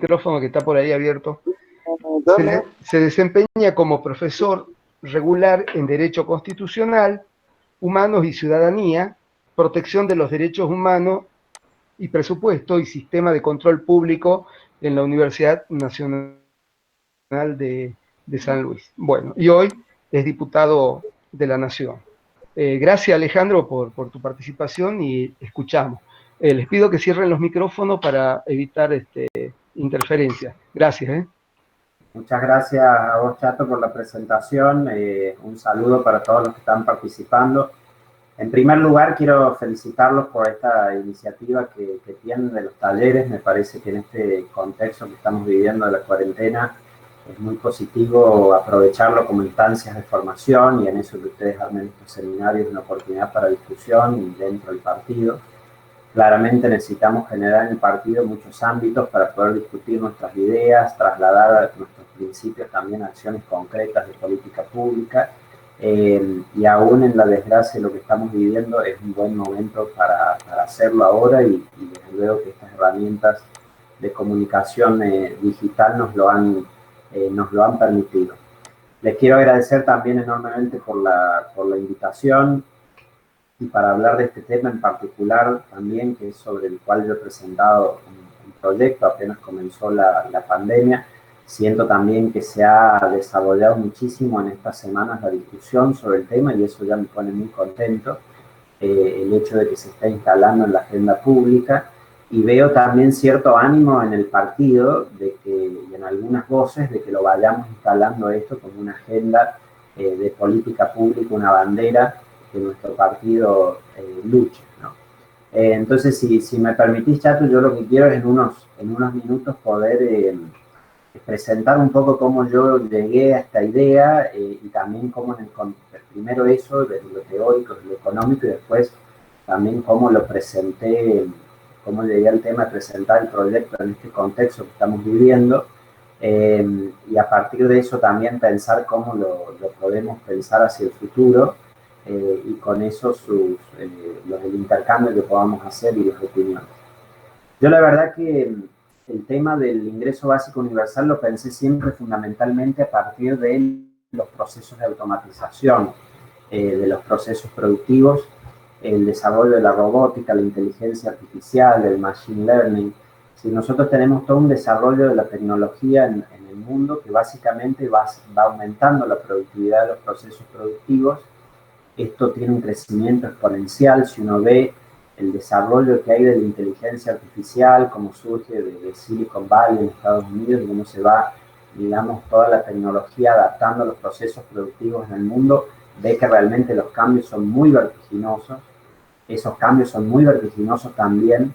micrófono que está por ahí abierto. Se desempeña como profesor regular en Derecho Constitucional, Humanos y Ciudadanía, Protección de los Derechos Humanos y Presupuesto y Sistema de Control Público en la Universidad Nacional de San Luis. Bueno, y hoy es diputado de la Nación. Gracias, Alejandro, por tu participación y escuchamos. Les pido que cierren los micrófonos para evitar interferencias. Gracias. Muchas gracias a vos, Chato, por la presentación. Un saludo para todos los que están participando. En primer lugar, quiero felicitarlos por esta iniciativa que tienen de los talleres. Me parece que en este contexto que estamos viviendo de la cuarentena es muy positivo aprovecharlo como instancias de formación, y en eso que ustedes armen estos seminarios una oportunidad para discusión dentro del partido. Claramente necesitamos generar en el partido muchos ámbitos para poder discutir nuestras ideas, trasladar nuestros principios también a acciones concretas de política pública. Y aún en la desgracia de lo que estamos viviendo es un buen momento para hacerlo ahora, y desde luego que estas herramientas de comunicación digital nos lo han permitido. Les quiero agradecer también enormemente por la invitación, y para hablar de este tema en particular también, que es sobre el cual yo he presentado un proyecto apenas comenzó la pandemia. Siento también que se ha desarrollado muchísimo en estas semanas la discusión sobre el tema, y eso ya me pone muy contento, el hecho de que se está instalando en la agenda pública. Y veo también cierto ánimo en el partido y en algunas voces de que lo vayamos instalando esto como una agenda de política pública, una bandera que nuestro partido luche, ¿no? Entonces, si me permitís, Chato, yo lo que quiero es en unos minutos poder presentar un poco cómo yo llegué a esta idea, y también cómo, primero eso, de lo teórico, de lo económico, y después también cómo lo presenté, cómo llegué al tema de presentar el proyecto en este contexto que estamos viviendo, y a partir de eso también pensar cómo lo podemos pensar hacia el futuro, y con eso el intercambio que podamos hacer y las opiniones. Yo la verdad que el tema del ingreso básico universal lo pensé siempre fundamentalmente a partir de los procesos de automatización, de los procesos productivos, el desarrollo de la robótica, la inteligencia artificial, el machine learning. Si nosotros tenemos todo un desarrollo de la tecnología en el mundo que básicamente va aumentando la productividad de los procesos productivos. Esto tiene un crecimiento exponencial. Si uno ve el desarrollo que hay de la inteligencia artificial, cómo surge de Silicon Valley en Estados Unidos, y cómo se va, digamos, toda la tecnología adaptando a los procesos productivos en el mundo, ve que realmente los cambios son muy vertiginosos. Esos cambios son muy vertiginosos también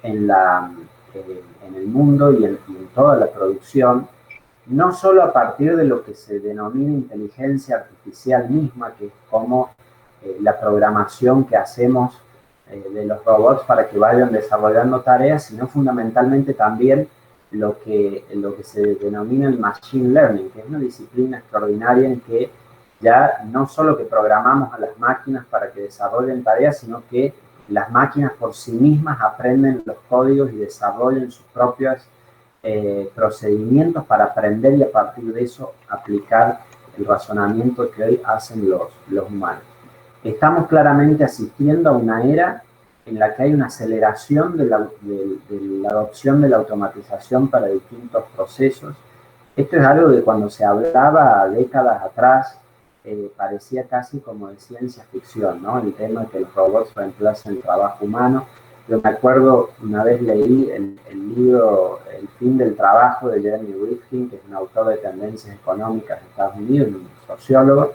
en el mundo y en toda la producción, no solo a partir de lo que se denomina inteligencia artificial misma, que es como la programación que hacemos de los robots para que vayan desarrollando tareas, sino fundamentalmente también lo que se denomina el machine learning, que es una disciplina extraordinaria en que ya no solo que programamos a las máquinas para que desarrollen tareas, sino que las máquinas por sí mismas aprenden los códigos y desarrollan sus propios procedimientos para aprender, y a partir de eso aplicar el razonamiento que hoy hacen los humanos. Estamos claramente asistiendo a una era en la que hay una aceleración de la adopción de la automatización para distintos procesos. Esto es algo de cuando se hablaba décadas atrás, parecía casi como de ciencia ficción, ¿no? El tema de que los robots reemplacen el trabajo humano. Yo me acuerdo, una vez leí el libro El fin del trabajo de Jeremy Rifkin, que es un autor de tendencias económicas de Estados Unidos, un sociólogo,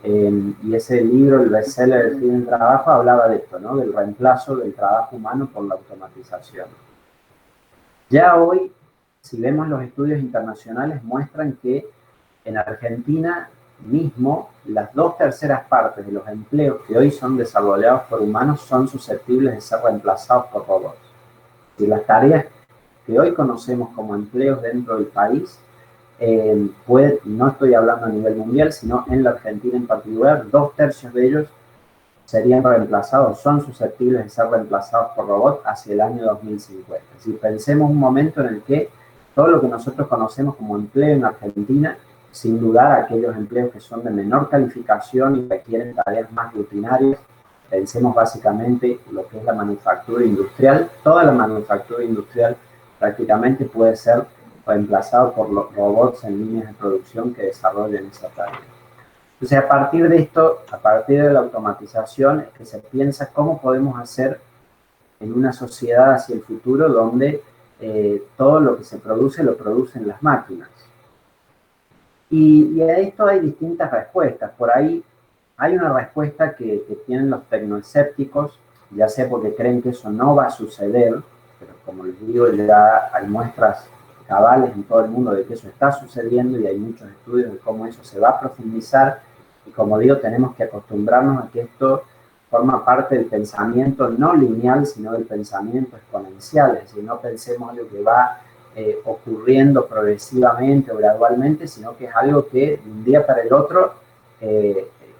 y ese libro, el bestseller El fin del trabajo, hablaba de esto, ¿no? Del reemplazo del trabajo humano por la automatización. Ya hoy, si vemos los estudios internacionales, muestran que en Argentina mismo, las 2/3 partes de los empleos que hoy son desarrollados por humanos son susceptibles de ser reemplazados por robots. Y las tareas que hoy conocemos como empleos dentro del país, no estoy hablando a nivel mundial, sino en la Argentina en particular, 2/3 de ellos serían reemplazados, son susceptibles de ser reemplazados por robots hacia el año 2050. Si pensemos un momento en el que todo lo que nosotros conocemos como empleo en Argentina, sin dudar aquellos empleos que son de menor calificación y requieren tareas más rutinarias. Pensemos básicamente lo que es la manufactura industrial. Toda la manufactura industrial prácticamente puede ser reemplazado por los robots en líneas de producción que desarrollen esa tarea. Entonces, a partir de esto, a partir de la automatización, es que se piensa cómo podemos hacer en una sociedad hacia el futuro donde todo lo que se produce lo producen las máquinas. Y a esto hay distintas respuestas. Por ahí hay una respuesta que tienen los tecnoescépticos, ya sea porque creen que eso no va a suceder, pero como les digo, ya hay muestras cabales en todo el mundo de que eso está sucediendo y hay muchos estudios de cómo eso se va a profundizar. Y como digo, tenemos que acostumbrarnos a que esto forma parte del pensamiento no lineal, sino del pensamiento exponencial. Es decir, no pensemos algo que va ocurriendo progresivamente o gradualmente, sino que es algo que de un día para el otro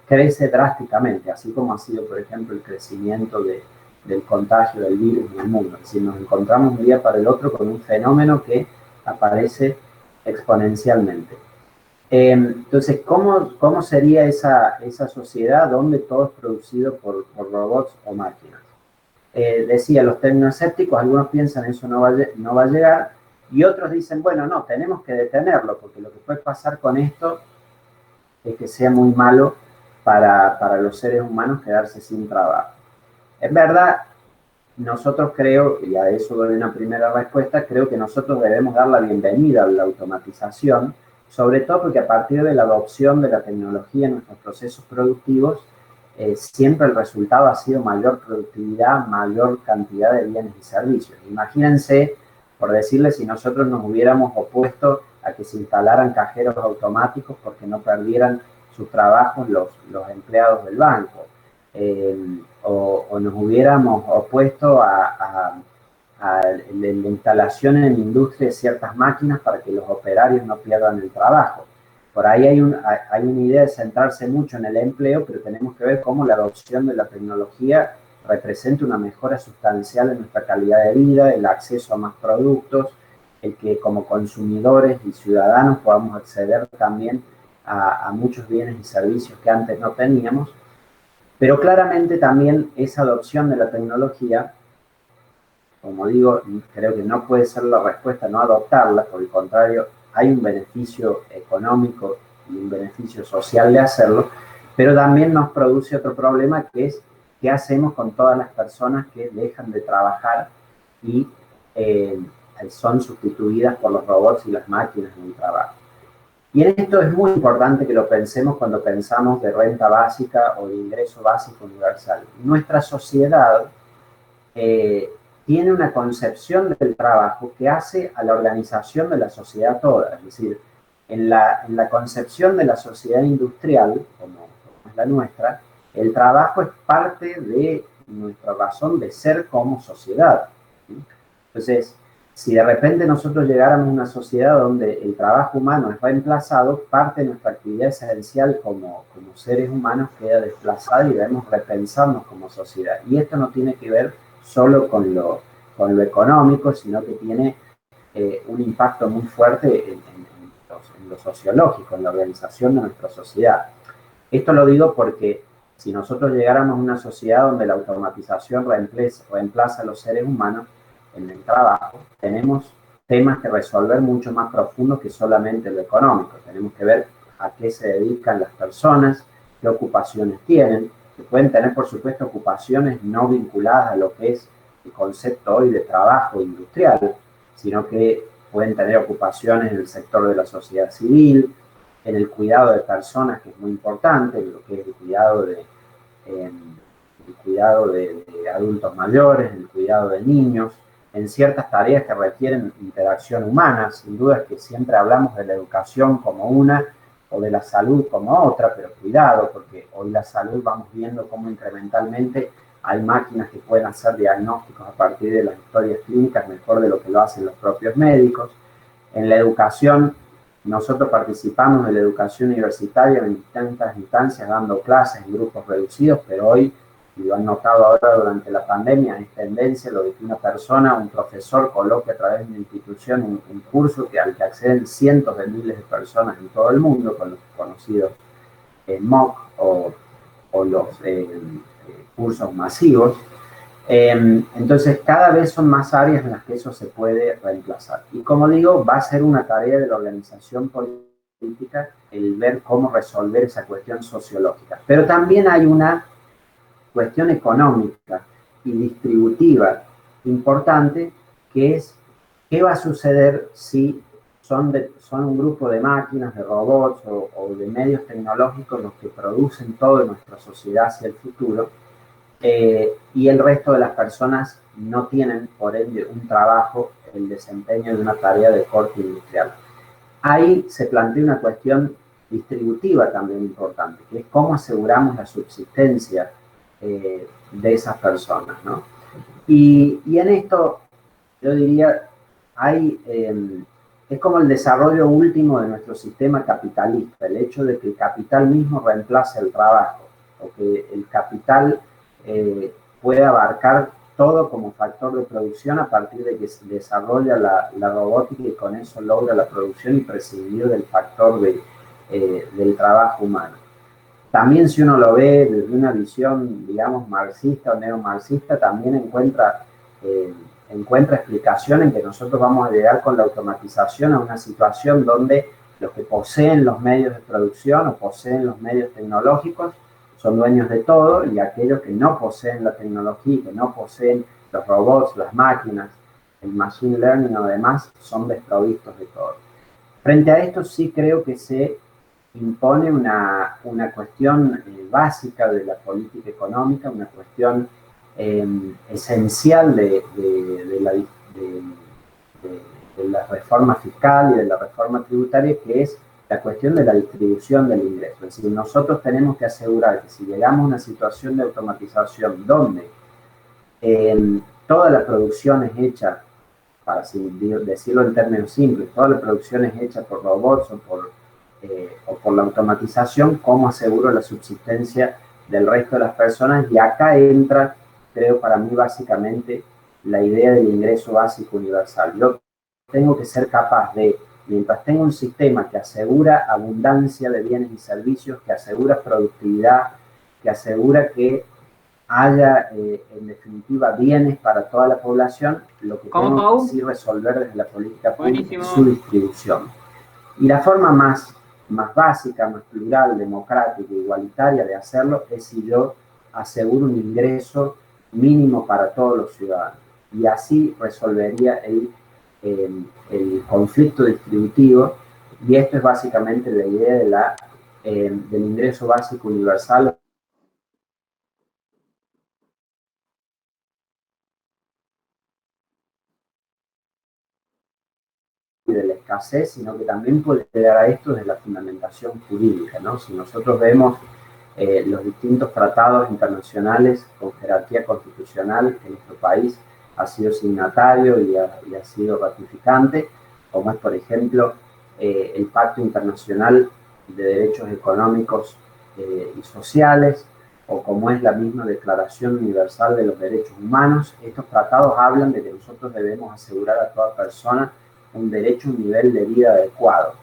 crece drásticamente, así como ha sido, por ejemplo, el crecimiento del contagio del virus en el mundo. Es decir, nos encontramos un día para el otro con un fenómeno que aparece exponencialmente. Entonces, ¿cómo sería esa sociedad donde todo es producido por robots o máquinas? Decía, los tecnoescépticos, algunos piensan eso no va a llegar, y otros dicen, bueno, no, tenemos que detenerlo, porque lo que puede pasar con esto es que sea muy malo para los seres humanos quedarse sin trabajo. En verdad, nosotros creo, y a eso doy una primera respuesta, creo que nosotros debemos dar la bienvenida a la automatización, sobre todo porque a partir de la adopción de la tecnología en nuestros procesos productivos, siempre el resultado ha sido mayor productividad, mayor cantidad de bienes y servicios. Imagínense, por decirles, si nosotros nos hubiéramos opuesto a que se instalaran cajeros automáticos porque no perdieran sus trabajos los empleados del banco, o nos hubiéramos opuesto a la instalación en la industria de ciertas máquinas para que los operarios no pierdan el trabajo. Por ahí hay una idea de centrarse mucho en el empleo, pero tenemos que ver cómo la adopción de la tecnología representa una mejora sustancial en nuestra calidad de vida, el acceso a más productos, el que como consumidores y ciudadanos podamos acceder también a muchos bienes y servicios que antes no teníamos. Pero claramente también esa adopción de la tecnología, como digo, creo que no puede ser la respuesta no adoptarla, por el contrario, hay un beneficio económico y un beneficio social de hacerlo, pero también nos produce otro problema que es qué hacemos con todas las personas que dejan de trabajar y son sustituidas por los robots y las máquinas en el trabajo. Y en esto es muy importante que lo pensemos cuando pensamos de renta básica o de ingreso básico universal. Nuestra sociedad tiene una concepción del trabajo que hace a la organización de la sociedad toda. Es decir, en la concepción de la sociedad industrial, como es la nuestra, el trabajo es parte de nuestra razón de ser como sociedad. Entonces, si de repente nosotros llegáramos a una sociedad donde el trabajo humano es reemplazado, parte de nuestra actividad esencial como seres humanos queda desplazada y debemos repensarnos como sociedad. Y esto no tiene que ver solo con lo económico, sino que tiene un impacto muy fuerte en lo sociológico, en la organización de nuestra sociedad. Esto lo digo porque si nosotros llegáramos a una sociedad donde la automatización reemplaza a los seres humanos en el trabajo, tenemos temas que resolver mucho más profundos que solamente lo económico. Tenemos que ver a qué se dedican las personas, qué ocupaciones tienen, que pueden tener, por supuesto, ocupaciones no vinculadas a lo que es el concepto hoy de trabajo industrial, sino que pueden tener ocupaciones en el sector de la sociedad civil, en el cuidado de personas, que es muy importante, en lo que es el cuidado de adultos mayores, el cuidado de niños, en ciertas tareas que requieren interacción humana. Sin duda es que siempre hablamos de la educación como una o de la salud como otra, pero cuidado, porque hoy la salud vamos viendo cómo incrementalmente hay máquinas que pueden hacer diagnósticos a partir de las historias clínicas mejor de lo que lo hacen los propios médicos. En la educación, nosotros participamos de la educación universitaria en distintas instancias, dando clases en grupos reducidos, pero hoy y lo han notado ahora durante la pandemia, es tendencia lo de que una persona, un profesor, coloque a través de una institución un curso al que acceden cientos de miles de personas en todo el mundo, con los conocidos MOOC o los cursos masivos. Entonces, cada vez son más áreas en las que eso se puede reemplazar. Y como digo, va a ser una tarea de la organización política el ver cómo resolver esa cuestión sociológica. Pero también hay una cuestión económica y distributiva importante, que es qué va a suceder si son un grupo de máquinas, de robots o de medios tecnológicos los que producen toda nuestra sociedad hacia el futuro, y el resto de las personas no tienen, por ende, un trabajo, el desempeño de una tarea de corte industrial. Ahí se plantea una cuestión distributiva también importante, que es cómo aseguramos la subsistencia de esas personas, ¿no? Y en esto, yo diría, es como el desarrollo último de nuestro sistema capitalista, el hecho de que el capital mismo reemplace el trabajo, o que el capital puede abarcar todo como factor de producción a partir de que se desarrolla la robótica y con eso logra la producción y prescindir del factor del trabajo humano. También, si uno lo ve desde una visión, digamos, marxista o neomarxista, también encuentra explicación en que nosotros vamos a llegar con la automatización a una situación donde los que poseen los medios de producción o poseen los medios tecnológicos son dueños de todo, y aquellos que no poseen la tecnología, que no poseen los robots, las máquinas, el machine learning o demás, son desprovistos de todo. Frente a esto sí creo que se impone una cuestión básica de la política económica, una cuestión esencial de la reforma fiscal y de la reforma tributaria, que es la cuestión de la distribución del ingreso. Es decir, nosotros tenemos que asegurar que si llegamos a una situación de automatización donde toda la producción es hecha, para decirlo en términos simples, toda la producción es hecha por robots o por la automatización, ¿cómo aseguro la subsistencia del resto de las personas? Y acá entra, creo, para mí básicamente la idea del ingreso básico universal. Yo tengo que ser capaz de, mientras tengo un sistema que asegura abundancia de bienes y servicios, que asegura productividad, que asegura que haya, en definitiva, bienes para toda la población, lo que tengo que sí resolver desde la política pública es su distribución. Y la forma más básica, más plural, democrática, igualitaria de hacerlo es si yo aseguro un ingreso mínimo para todos los ciudadanos. Y así resolvería el conflicto distributivo, y esto es básicamente la idea del ingreso básico universal. De la escasez, sino que también puede llegar a esto desde la fundamentación jurídica, ¿no? Si nosotros vemos los distintos tratados internacionales con jerarquía constitucional que nuestro país ha sido signatario y ha sido ratificante, como es, por ejemplo, el Pacto Internacional de Derechos Económicos y Sociales, o como es la misma Declaración Universal de los Derechos Humanos. Estos tratados hablan de que nosotros debemos asegurar a toda persona un derecho a un nivel de vida adecuado.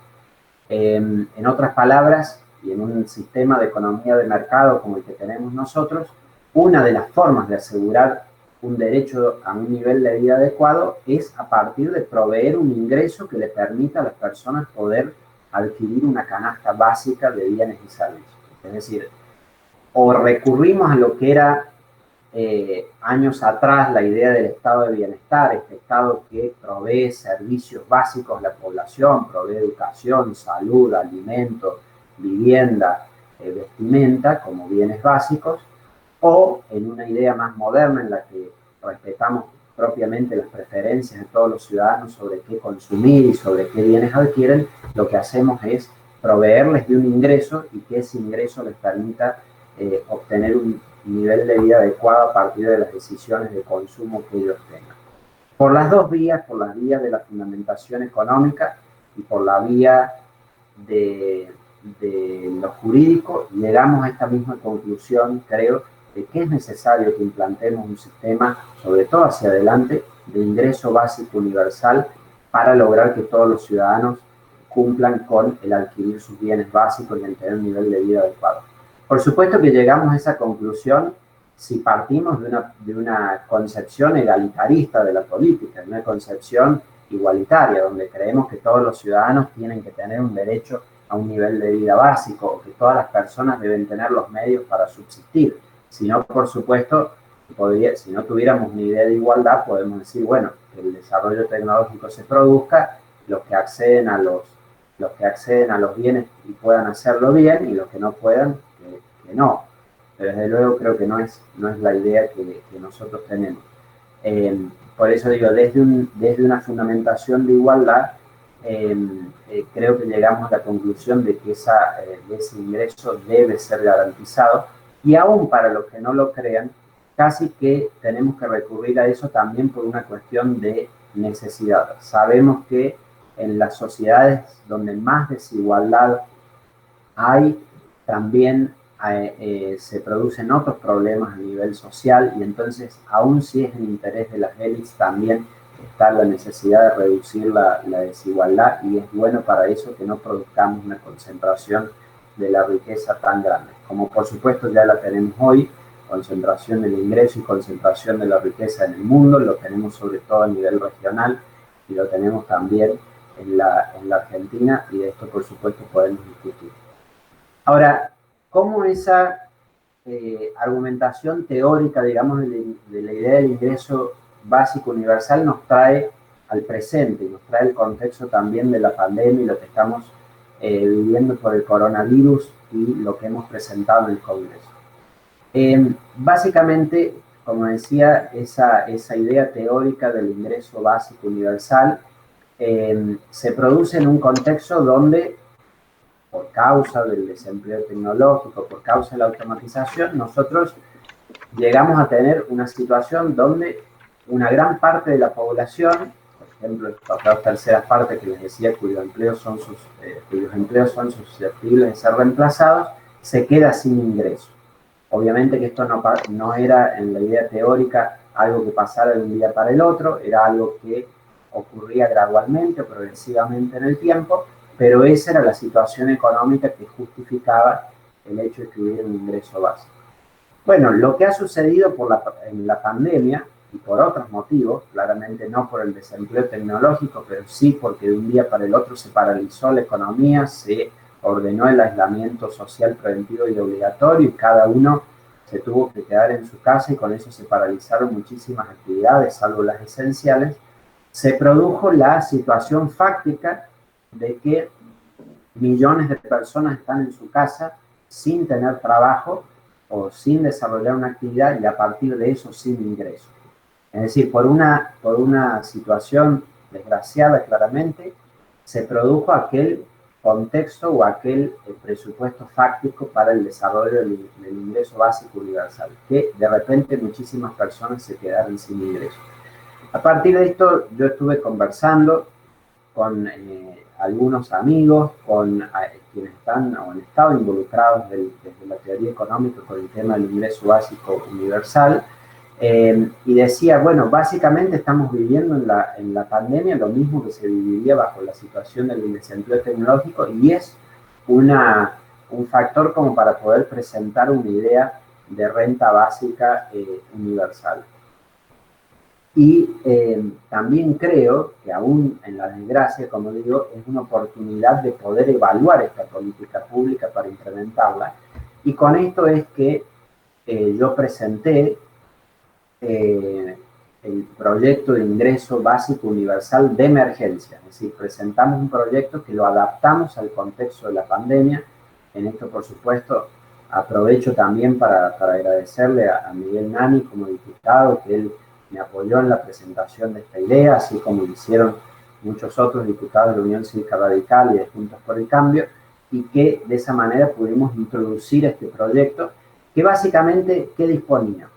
En otras palabras, y en un sistema de economía de mercado como el que tenemos nosotros, una de las formas de asegurar un derecho a un nivel de vida adecuado es a partir de proveer un ingreso que le permita a las personas poder adquirir una canasta básica de bienes y servicios. Es decir, o recurrimos a lo que era años atrás la idea del estado de bienestar, este estado que provee servicios básicos a la población, provee educación, salud, alimentos, vivienda, vestimenta como bienes básicos, o en una idea más moderna en la que respetamos propiamente las preferencias de todos los ciudadanos sobre qué consumir y sobre qué bienes adquieren, lo que hacemos es proveerles de un ingreso y que ese ingreso les permita obtener un nivel de vida adecuado a partir de las decisiones de consumo que ellos tengan. Por las dos vías, por las vías de la fundamentación económica y por la vía de lo jurídico, llegamos a esta misma conclusión, creo, de que es necesario que implantemos un sistema, sobre todo hacia adelante, de ingreso básico universal para lograr que todos los ciudadanos cumplan con el adquirir sus bienes básicos y el tener un nivel de vida adecuado. Por supuesto que llegamos a esa conclusión si partimos de una concepción egalitarista de la política, una concepción igualitaria, donde creemos que todos los ciudadanos tienen que tener un derecho a un nivel de vida básico, o que todas las personas deben tener los medios para subsistir. Si no, por supuesto, si no tuviéramos una idea de igualdad, podemos decir, bueno, que el desarrollo tecnológico se produzca, los que acceden a los bienes y puedan hacerlo bien, y los que no puedan, que no. Pero desde luego creo que no es la idea que nosotros tenemos. Por eso digo, desde una fundamentación de igualdad, creo que llegamos a la conclusión de que ese ingreso debe ser garantizado, y aún para los que no lo crean, casi que tenemos que recurrir a eso también por una cuestión de necesidad. Sabemos que en las sociedades donde más desigualdad hay, también se producen otros problemas a nivel social, y entonces, aun si es el interés de las élites, también está la necesidad de reducir la desigualdad, y es bueno para eso que no produzcamos una concentración de la riqueza tan grande, como por supuesto ya la tenemos hoy, concentración del ingreso y concentración de la riqueza en el mundo, lo tenemos sobre todo a nivel regional, y lo tenemos también en la Argentina, y de esto por supuesto podemos discutir. Ahora, ¿cómo esa argumentación teórica, digamos, de la idea del ingreso básico universal nos trae al presente, y nos trae el contexto también de la pandemia y lo que estamos viviendo por el coronavirus y lo que hemos presentado en el Congreso? Básicamente, como decía, esa idea teórica del ingreso básico universal se produce en un contexto donde, por causa del desempleo tecnológico, por causa de la automatización, nosotros llegamos a tener una situación donde una gran parte de la población, por ejemplo, las terceras partes que les decía, cuyos empleos son susceptibles de ser reemplazados, se queda sin ingreso. Obviamente que esto no era en la idea teórica algo que pasara de un día para el otro, era algo que ocurría gradualmente o progresivamente en el tiempo, pero esa era la situación económica que justificaba el hecho de que hubiera un ingreso básico. Bueno, lo que ha sucedido en la pandemia, y por otros motivos, claramente no por el desempleo tecnológico, pero sí porque de un día para el otro se paralizó la economía, se ordenó el aislamiento social preventivo y obligatorio, y cada uno se tuvo que quedar en su casa, y con eso se paralizaron muchísimas actividades, salvo las esenciales. Se produjo la situación fáctica de que millones de personas están en su casa sin tener trabajo o sin desarrollar una actividad, y a partir de eso sin ingreso. Es decir, por una situación desgraciada claramente, se produjo aquel contexto o aquel presupuesto fáctico para el desarrollo del ingreso básico universal, que de repente muchísimas personas se quedaron sin ingreso. A partir de esto, yo estuve conversando con algunos amigos, con quienes han estado involucrados desde la teoría económica con el tema del ingreso básico universal, y decía, bueno, básicamente estamos viviendo en la pandemia lo mismo que se viviría bajo la situación del desempleo tecnológico, y es un factor como para poder presentar una idea de renta básica universal. Y también creo que aún en la desgracia, como digo, es una oportunidad de poder evaluar esta política pública para implementarla. Y con esto es que yo presenté el proyecto de ingreso básico universal de emergencia. Es decir, presentamos un proyecto que lo adaptamos al contexto de la pandemia. En esto, por supuesto, aprovecho también para agradecerle a Miguel Nani como diputado, que él me apoyó en la presentación de esta idea, así como lo hicieron muchos otros diputados de la Unión Cívica Radical y de Juntos por el Cambio, y que de esa manera pudimos introducir este proyecto, que básicamente, ¿qué disponía?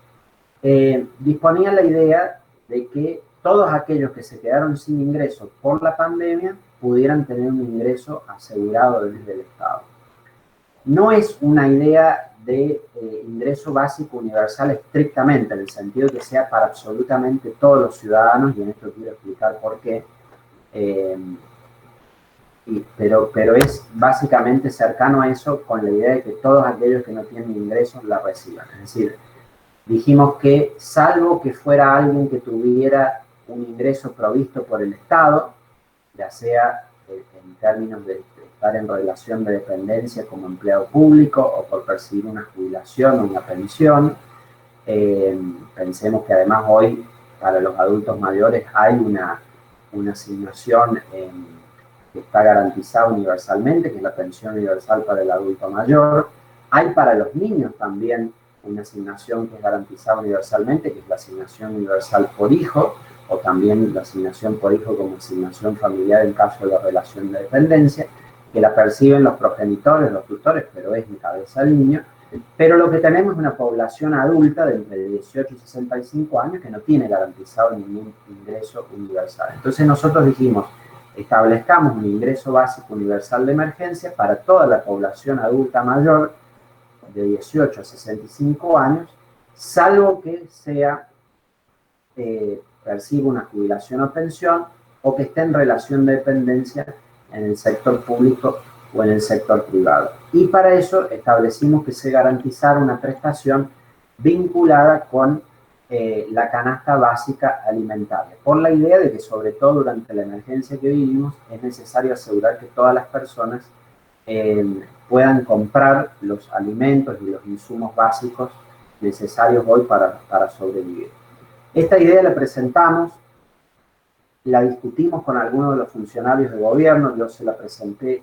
Disponía la idea de que todos aquellos que se quedaron sin ingresos por la pandemia pudieran tener un ingreso asegurado desde el Estado. No es una idea de ingreso básico universal estrictamente, en el sentido que sea para absolutamente todos los ciudadanos, y en esto quiero explicar por qué, pero es básicamente cercano a eso con la idea de que todos aquellos que no tienen ingresos la reciban. Es decir, dijimos que salvo que fuera alguien que tuviera un ingreso provisto por el Estado, ya sea en términos de estar en relación de dependencia como empleado público o por percibir una jubilación o una pensión. Pensemos que además hoy para los adultos mayores hay una asignación que está garantizada universalmente, que es la pensión universal para el adulto mayor. Hay para los niños también una asignación que es garantizada universalmente, que es la asignación universal por hijo, o también la asignación por hijo como asignación familiar en caso de la relación de dependencia, que la perciben los progenitores, los tutores, pero es en cabeza del niño. Pero lo que tenemos es una población adulta de entre 18 y 65 años que no tiene garantizado ningún ingreso universal. Entonces nosotros dijimos, establezcamos un ingreso básico universal de emergencia para toda la población adulta mayor de 18 a 65 años, salvo que sea perciba una jubilación o pensión o que esté en relación de dependencia en el sector público o en el sector privado. Y para eso establecimos que se garantizara una prestación vinculada con la canasta básica alimentaria, por la idea de que sobre todo durante la emergencia que vivimos es necesario asegurar que todas las personas puedan comprar los alimentos y los insumos básicos necesarios hoy para sobrevivir. Esta idea la presentamos, la discutimos con algunos de los funcionarios de gobierno, yo se la presenté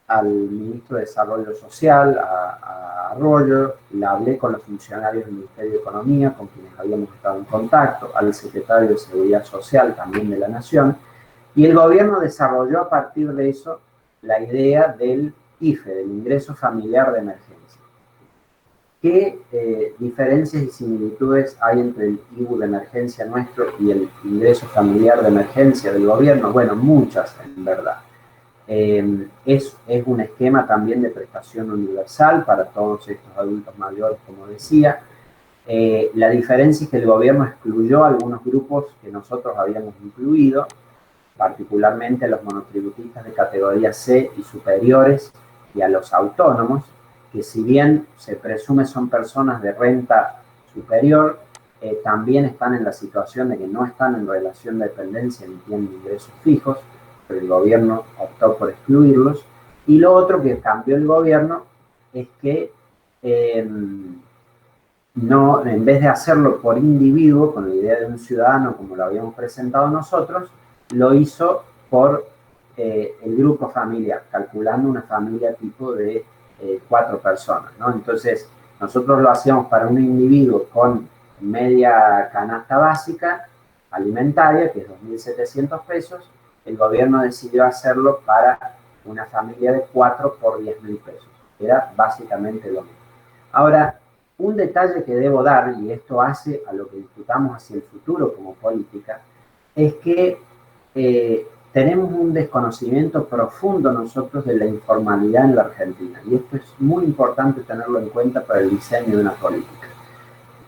al ministro de Desarrollo Social, a Arroyo, la hablé con los funcionarios del Ministerio de Economía, con quienes habíamos estado en contacto, al secretario de Seguridad Social también de la Nación, y el gobierno desarrolló a partir de eso la idea del IFE, del Ingreso Familiar de Emergencia. ¿Qué diferencias y similitudes hay entre el IVU de emergencia nuestro y el ingreso familiar de emergencia del gobierno? Bueno, muchas en verdad. Es un esquema también de prestación universal para todos estos adultos mayores, como decía. La diferencia es que el gobierno excluyó a algunos grupos que nosotros habíamos incluido, particularmente a los monotributistas de categoría C y superiores y a los autónomos, que si bien se presume son personas de renta superior, también están en la situación de que no están en relación de dependencia ni tienen ingresos fijos, pero el gobierno optó por excluirlos. Y lo otro que cambió el gobierno es que no, en vez de hacerlo por individuo, con la idea de un ciudadano como lo habíamos presentado nosotros, lo hizo por el grupo familiar, calculando una familia tipo de 4 personas, ¿no? Entonces, nosotros lo hacíamos para un individuo con media canasta básica alimentaria, que es 2.700 pesos. El gobierno decidió hacerlo para una familia de 4 por 10.000 pesos. Era básicamente lo mismo. Ahora, un detalle que debo dar, y esto hace a lo que discutamos hacia el futuro como política, es que tenemos un desconocimiento profundo nosotros de la informalidad en la Argentina, y esto es muy importante tenerlo en cuenta para el diseño de una política.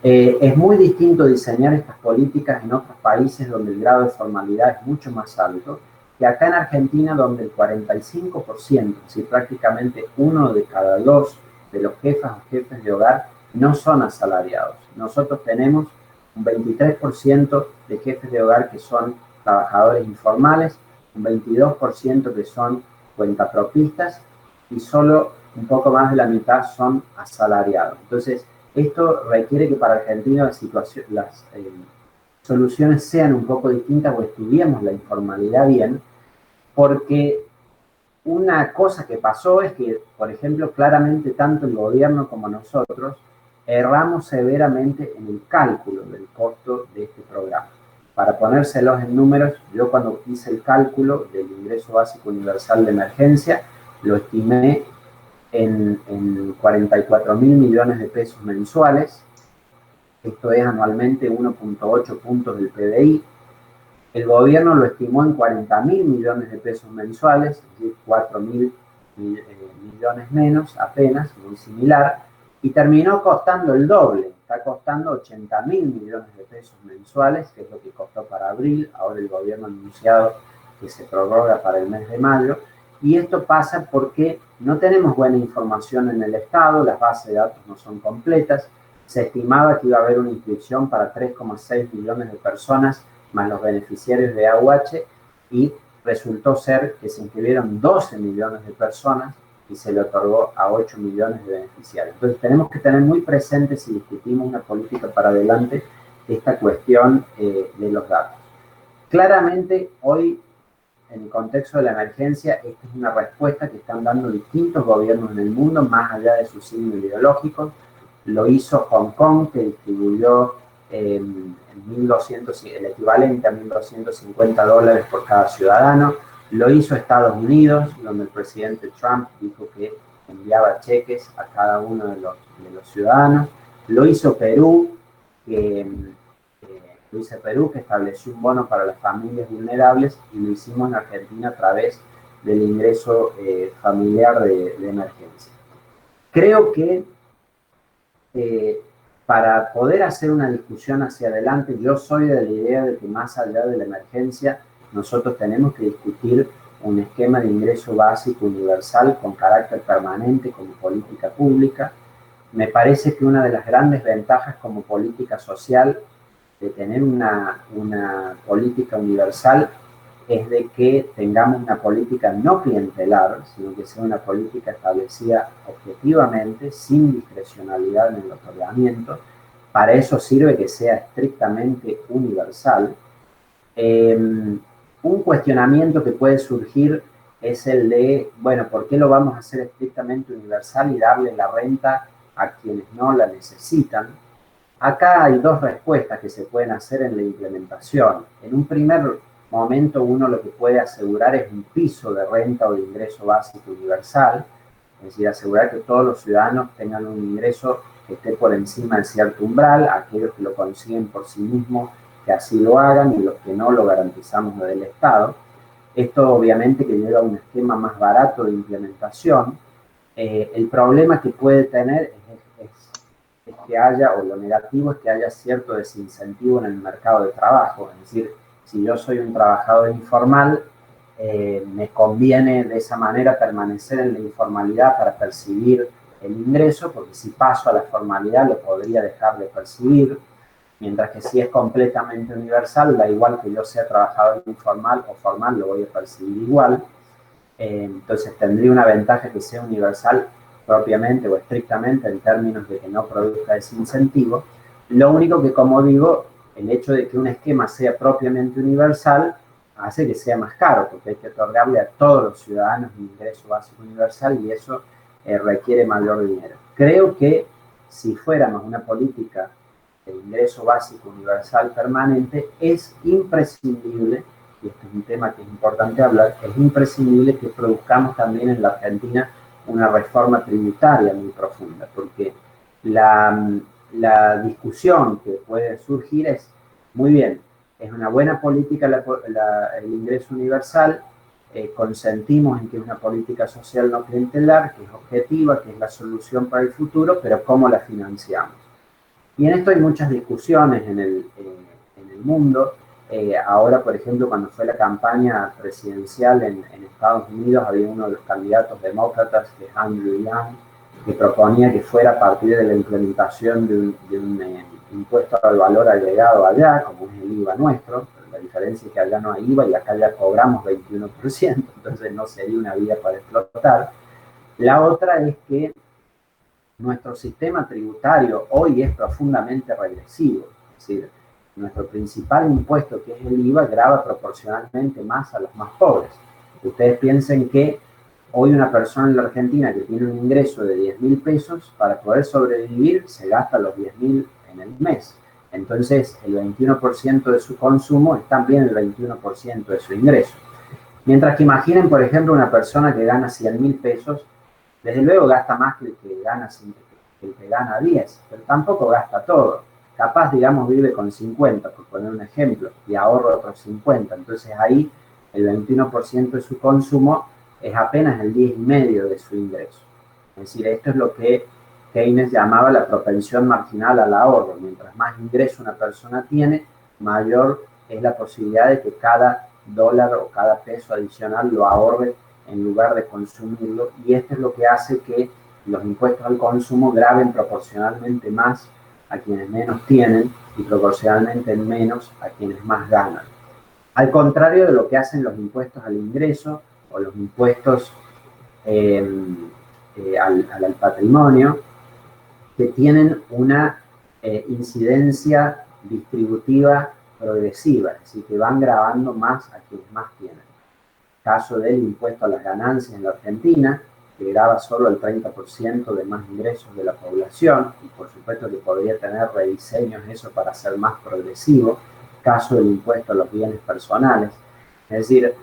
Es muy distinto diseñar estas políticas en otros países donde el grado de formalidad es mucho más alto, que acá en Argentina, donde el 45%, es decir, prácticamente 1 de cada 2 de los jefes o jefes de hogar no son asalariados. Nosotros tenemos un 23% de jefes de hogar que son trabajadores informales, un 22% que son cuentapropistas y solo un poco más de la mitad son asalariados. Entonces, esto requiere que para Argentina las soluciones sean un poco distintas o estudiemos la informalidad bien, porque una cosa que pasó es que, por ejemplo, claramente tanto el gobierno como nosotros erramos severamente en el cálculo del costo de este programa. Para ponérselos en números, yo cuando hice el cálculo del ingreso básico universal de emergencia, lo estimé en 44.000 millones de pesos mensuales. Esto es anualmente 1.8 puntos del PBI. El gobierno lo estimó en 40.000 millones de pesos mensuales, es decir, 4.000 millones menos, apenas, muy similar. y terminó costando el doble, está costando 80.000 millones de pesos mensuales, que es lo que costó para abril. Ahora el gobierno ha anunciado que se prorroga para el mes de mayo, y esto pasa porque no tenemos buena información en el Estado, las bases de datos no son completas. Se estimaba que iba a haber una inscripción para 3,6 millones de personas, más los beneficiarios de AUH, y resultó ser que se inscribieron 12 millones de personas y se le otorgó a 8 millones de beneficiarios. Entonces tenemos que tener muy presente, si discutimos una política para adelante, esta cuestión de los datos. Claramente hoy, en el contexto de la emergencia, esta es una respuesta que están dando distintos gobiernos en el mundo, más allá de sus signos ideológicos. Lo hizo Hong Kong, que distribuyó el equivalente a $1.250 por cada ciudadano. Lo hizo Estados Unidos, donde el presidente Trump dijo que enviaba cheques a cada uno de los ciudadanos. Lo hizo Perú, que estableció un bono para las familias vulnerables, y lo hicimos en Argentina a través del ingreso familiar de emergencia. Creo que para poder hacer una discusión hacia adelante, yo soy de la idea de que más allá de la emergencia, nosotros tenemos que discutir un esquema de ingreso básico universal con carácter permanente como política pública. Me parece que una de las grandes ventajas como política social de tener una política universal es de que tengamos una política no clientelar, sino que sea una política establecida objetivamente, sin discrecionalidad en el otorgamiento. Para eso sirve que sea estrictamente universal. Un cuestionamiento que puede surgir es el de, bueno, ¿por qué lo vamos a hacer estrictamente universal y darle la renta a quienes no la necesitan? Acá hay dos respuestas que se pueden hacer en la implementación. En un primer momento, uno lo que puede asegurar es un piso de renta o de ingreso básico universal, es decir, asegurar que todos los ciudadanos tengan un ingreso que esté por encima de cierto umbral, aquellos que lo consiguen por sí mismos, que así lo hagan, y los que no, lo garantizamos desde el Estado. Esto obviamente que lleva a un esquema más barato de implementación. El problema que puede tener es que haya, o lo negativo es que haya cierto desincentivo en el mercado de trabajo. Es decir, si yo soy un trabajador informal, me conviene de esa manera permanecer en la informalidad para percibir el ingreso, porque si paso a la formalidad lo podría dejar de percibir, mientras que si es completamente universal, da igual que yo sea trabajador informal o formal, lo voy a percibir igual. Entonces tendría una ventaja que sea universal propiamente o estrictamente en términos de que no produzca ese incentivo. Lo único que, como digo, el hecho de que un esquema sea propiamente universal hace que sea más caro, porque hay que otorgarle a todos los ciudadanos un ingreso básico universal, y eso requiere mayor dinero. Creo que si fuéramos una política de ingreso básico universal permanente, es imprescindible, y este es un tema que es importante hablar, es imprescindible que produzcamos también en la Argentina una reforma tributaria muy profunda, porque la discusión que puede surgir es, muy bien, es una buena política el ingreso universal, consentimos en que es una política social no clientelar, que es objetiva, que es la solución para el futuro, pero ¿cómo la financiamos? Y en esto hay muchas discusiones en el mundo. Ahora, por ejemplo, cuando fue la campaña presidencial en Estados Unidos, había uno de los candidatos demócratas, que es Andrew Yang, que proponía que fuera a partir de la implementación de un impuesto al valor agregado allá, como es el IVA nuestro. Pero la diferencia es que allá no hay IVA y acá ya cobramos 21%, entonces no sería una vía para explotar. La otra es que nuestro sistema tributario hoy es profundamente regresivo, es decir, nuestro principal impuesto, que es el IVA, grava proporcionalmente más a los más pobres. Ustedes piensen que hoy una persona en la Argentina que tiene un ingreso de 10.000 pesos, para poder sobrevivir, se gasta los 10.000 en el mes. Entonces, el 21% de su consumo es también el 21% de su ingreso. Mientras que imaginen, por ejemplo, una persona que gana 100.000 pesos, desde luego gasta más que el que gana 10, pero tampoco gasta todo. Capaz, digamos, vive con 50, por poner un ejemplo, y ahorra otros 50. Entonces ahí el 21% de su consumo es apenas el 10,5% de su ingreso. Es decir, esto es lo que Keynes llamaba la propensión marginal al ahorro. Mientras más ingreso una persona tiene, mayor es la posibilidad de que cada dólar o cada peso adicional lo ahorre en lugar de consumirlo, y esto es lo que hace que los impuestos al consumo graven proporcionalmente más a quienes menos tienen y proporcionalmente menos a quienes más ganan. Al contrario de lo que hacen los impuestos al ingreso o los impuestos al patrimonio, que tienen una incidencia distributiva progresiva, es decir, que van gravando más a quienes más tienen. Caso del impuesto a las ganancias en la Argentina, que grava solo el 30% de más ingresos de la población, y por supuesto que podría tener rediseños eso para ser más progresivo. Caso del impuesto a los bienes personales. Es decir,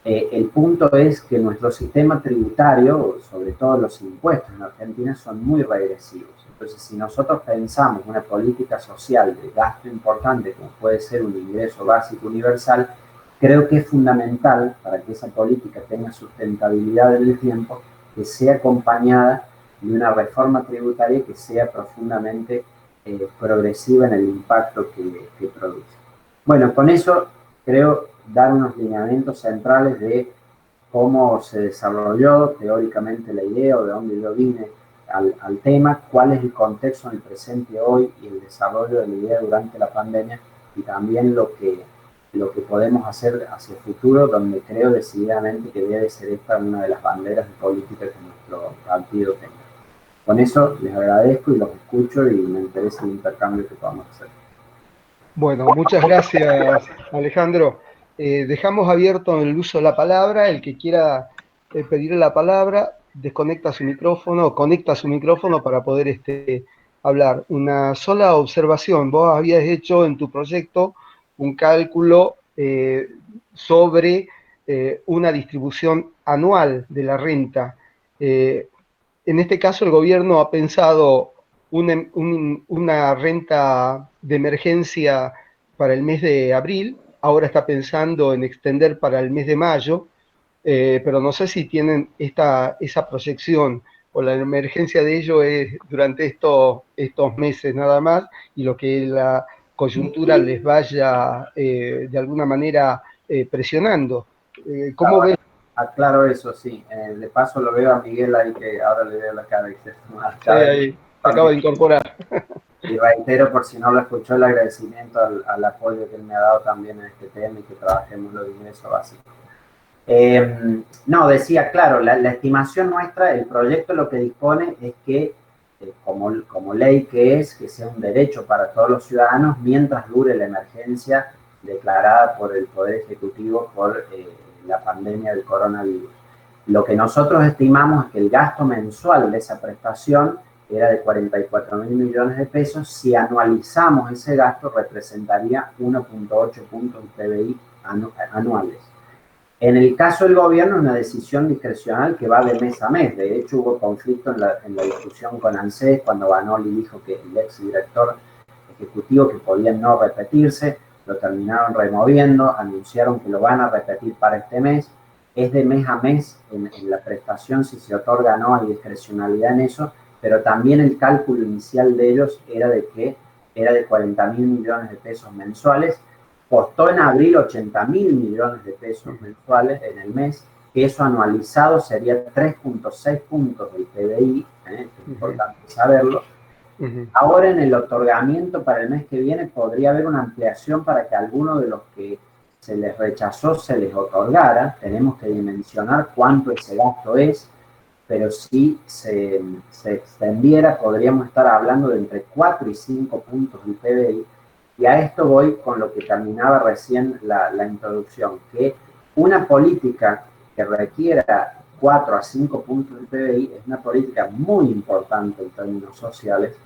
el punto es que nuestro sistema tributario, sobre todo los impuestos en Argentina, son muy regresivos. Entonces, si nosotros pensamos una política social de gasto importante, como puede ser un ingreso básico universal, creo que es fundamental para que esa política tenga sustentabilidad en el tiempo, que sea acompañada de una reforma tributaria que sea profundamente progresiva en el impacto que produce. Bueno, con eso creo dar unos lineamientos centrales de cómo se desarrolló teóricamente la idea o de dónde yo vine al tema, cuál es el contexto en el presente hoy y el desarrollo de la idea durante la pandemia, y también lo que podemos hacer hacia el futuro, donde creo decididamente que debe ser esta una de las banderas de política que nuestro partido tenga. Con eso les agradezco y los escucho y me interesa el intercambio que podamos hacer. Bueno, muchas gracias, Alejandro. Dejamos abierto el uso de la palabra. El que quiera pedir la palabra, desconecta su micrófono o conecta su micrófono para poder hablar. Una sola observación. Vos habías hecho en tu proyecto un cálculo sobre una distribución anual de la renta. En este caso, el gobierno ha pensado una renta de emergencia para el mes de abril, ahora está pensando en extender para el mes de mayo, pero no sé si tienen esa proyección o la emergencia de ello es durante estos meses nada más, y lo que la coyuntura les vaya de alguna manera presionando. ¿Cómo ves? Aclaro eso, sí. De paso lo veo a Miguel ahí, que ahora le veo la cara. Sí, ahí se acaba de incorporar. Y reitero, por si no lo escuchó, el agradecimiento al apoyo que él me ha dado también en este tema y que trabajemos los ingresos básicos. No, decía, claro, la estimación nuestra, el proyecto lo que dispone es que, como ley que sea un derecho para todos los ciudadanos mientras dure la emergencia declarada por el Poder Ejecutivo por la pandemia del coronavirus. Lo que nosotros estimamos es que el gasto mensual de esa prestación era de 44.000 millones de pesos. Si anualizamos ese gasto, representaría 1.8 puntos de PBI anuales. En el caso del gobierno, es una decisión discrecional que va de mes a mes. De hecho, hubo conflicto en la discusión con ANSES cuando Banoli dijo que el exdirector ejecutivo que podía no repetirse, lo terminaron removiendo, anunciaron que lo van a repetir para este mes. Es de mes a mes en la prestación, si se otorga o no, hay discrecionalidad en eso, pero también el cálculo inicial de ellos era de que era de 40.000 millones de pesos mensuales. Costó en abril 80.000 millones de pesos mensuales en el mes, que eso anualizado sería 3.6 puntos del PBI, es importante saberlo. Ahora en el otorgamiento para el mes que viene podría haber una ampliación para que a algunos de los que se les rechazó se les otorgara. Tenemos que dimensionar cuánto ese gasto es, pero si se extendiera podríamos estar hablando de entre 4 y 5 puntos del PBI. Y a esto voy con lo que terminaba recién la introducción, que una política que requiera 4 a 5 puntos del PBI es una política muy importante en términos sociales,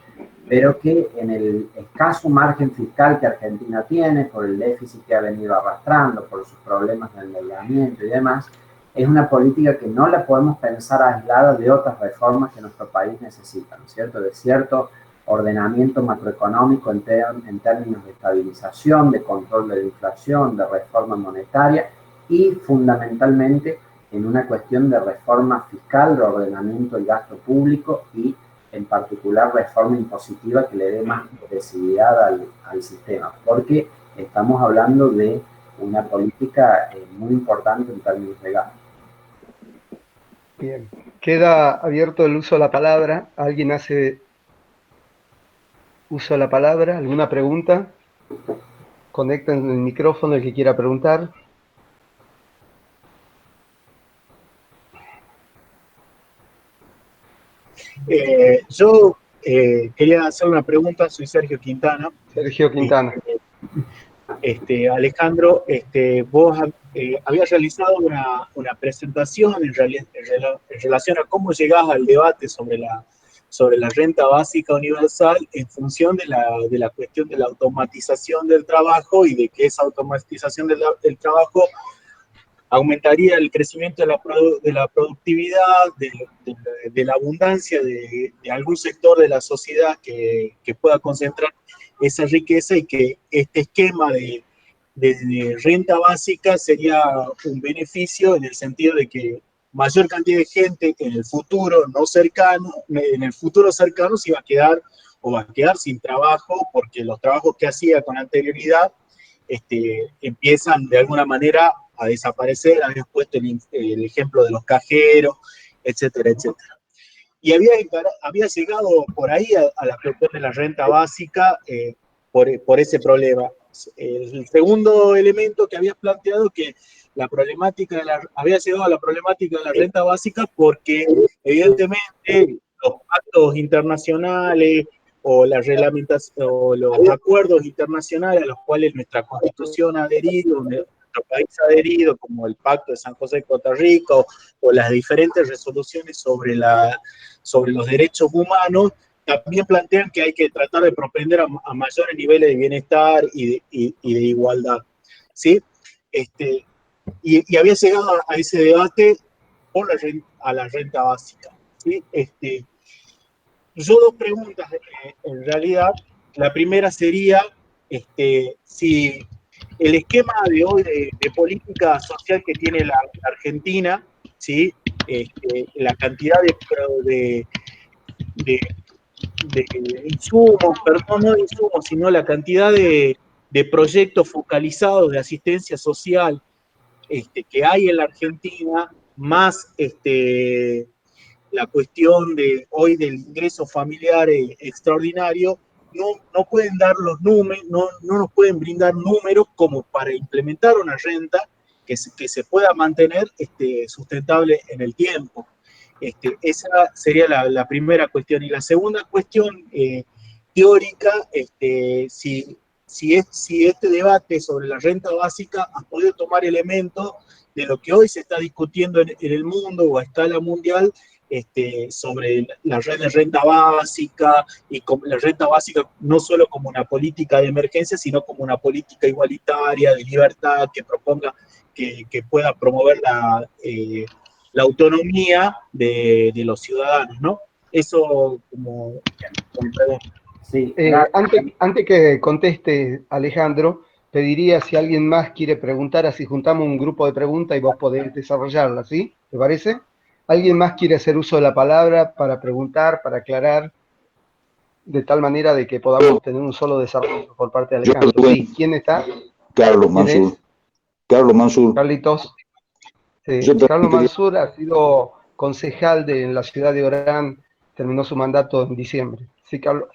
pero que en el escaso margen fiscal que Argentina tiene, por el déficit que ha venido arrastrando, por sus problemas de endeudamiento y demás, es una política que no la podemos pensar aislada de otras reformas que nuestro país necesita, ¿no es cierto? De cierto ordenamiento macroeconómico en términos de estabilización, de control de la inflación, de reforma monetaria y fundamentalmente en una cuestión de reforma fiscal, de ordenamiento del gasto público y en particular reforma impositiva que le dé más progresividad al sistema, porque estamos hablando de una política muy importante en términos de gasto. Bien, queda abierto el uso de la palabra. ¿Alguien hace uso de la palabra? ¿Alguna pregunta? Conecten el micrófono el que quiera preguntar. Yo quería hacer una pregunta, soy Sergio Quintana. Sergio Quintana. Alejandro, vos habías realizado una presentación en relación a cómo llegás al debate sobre la renta básica universal en función de la cuestión de la automatización del trabajo y de que esa automatización del trabajo aumentaría el crecimiento de la productividad, de la abundancia de algún sector de la sociedad que pueda concentrar esa riqueza, y que este esquema de renta básica sería un beneficio en el sentido de que mayor cantidad de gente en el futuro no cercano, en el futuro cercano se iba a quedar o va a quedar sin trabajo, porque los trabajos que hacía con anterioridad empiezan de alguna manera a desaparecer. Habías puesto el ejemplo de los cajeros, etcétera, etcétera. Y había llegado por ahí a la cuestión de la renta básica por ese problema. El segundo elemento que habías planteado, que había llegado a la problemática de la renta básica porque evidentemente los pactos internacionales o o los acuerdos internacionales a los cuales nuestra Constitución ha adherido, nuestro país ha adherido, como el Pacto de San José de Costa Rica o las diferentes resoluciones sobre los derechos humanos, también plantean que hay que tratar de propender a mayores niveles de bienestar y de igualdad, ¿sí? Y había llegado a ese debate a la renta básica, ¿sí? Yo dos preguntas en realidad. La primera sería si el esquema de hoy de política social que tiene la Argentina, ¿sí? La cantidad de insumos, perdón, no de insumos, sino la cantidad de proyectos focalizados de asistencia social que hay en la Argentina, más la cuestión hoy del ingreso familiar extraordinario, no pueden dar los números, no nos pueden brindar números como para implementar una renta que se pueda mantener sustentable en el tiempo. Esa sería la primera cuestión. Y la segunda cuestión teórica, si este debate sobre la renta básica ha podido tomar elementos de lo que hoy se está discutiendo en el mundo o a escala mundial, sobre la red de renta básica, y la renta básica no solo como una política de emergencia, sino como una política igualitaria, de libertad, que proponga, que pueda promover la autonomía de los ciudadanos, ¿no? Eso como pregunta. Sí, antes que conteste Alejandro, pediría si alguien más quiere preguntar, así juntamos un grupo de preguntas y vos podés desarrollarla, ¿sí? ¿Te parece? ¿Alguien más quiere hacer uso de la palabra para preguntar, para aclarar, de tal manera de que podamos tener un solo desarrollo por parte de Alejandro? Sí, ¿quién está? Carlos Mansur. Carlos Mansur. Carlitos. Carlos Mansur ha sido concejal en la ciudad de Orán, terminó su mandato en diciembre. Sí, Carlos.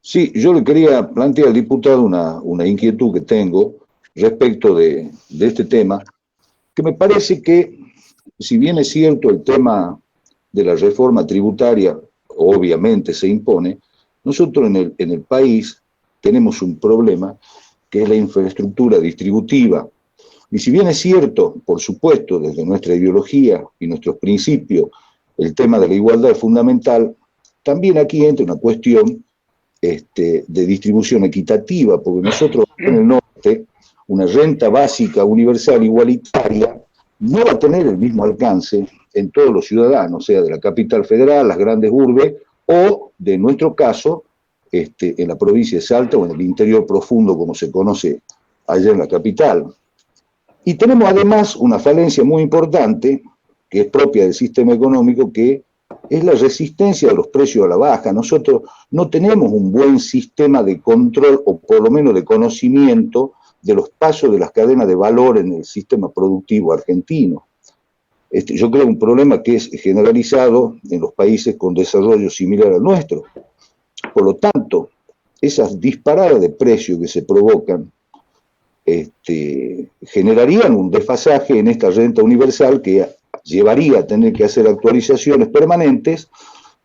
Sí, yo le quería plantear al diputado una inquietud que tengo respecto de este tema, que me parece que, si bien es cierto el tema de la reforma tributaria, obviamente se impone, nosotros en el país tenemos un problema que es la infraestructura distributiva. Y si bien es cierto, por supuesto, desde nuestra ideología y nuestros principios, el tema de la igualdad es fundamental, también aquí entra una cuestión de distribución equitativa, porque nosotros en el norte, una renta básica universal igualitaria no va a tener el mismo alcance en todos los ciudadanos, sea de la capital federal, las grandes urbes, o de nuestro caso, en la provincia de Salta o en el interior profundo, como se conoce allá en la capital. Y tenemos además una falencia muy importante, que es propia del sistema económico, que es la resistencia de los precios a la baja. Nosotros no tenemos un buen sistema de control, o por lo menos de conocimiento, de los pasos de las cadenas de valor en el sistema productivo argentino. Yo creo un problema que es generalizado en los países con desarrollo similar al nuestro. Por lo tanto, esas disparadas de precios que se provocan generarían un desfasaje en esta renta universal que llevaría a tener que hacer actualizaciones permanentes,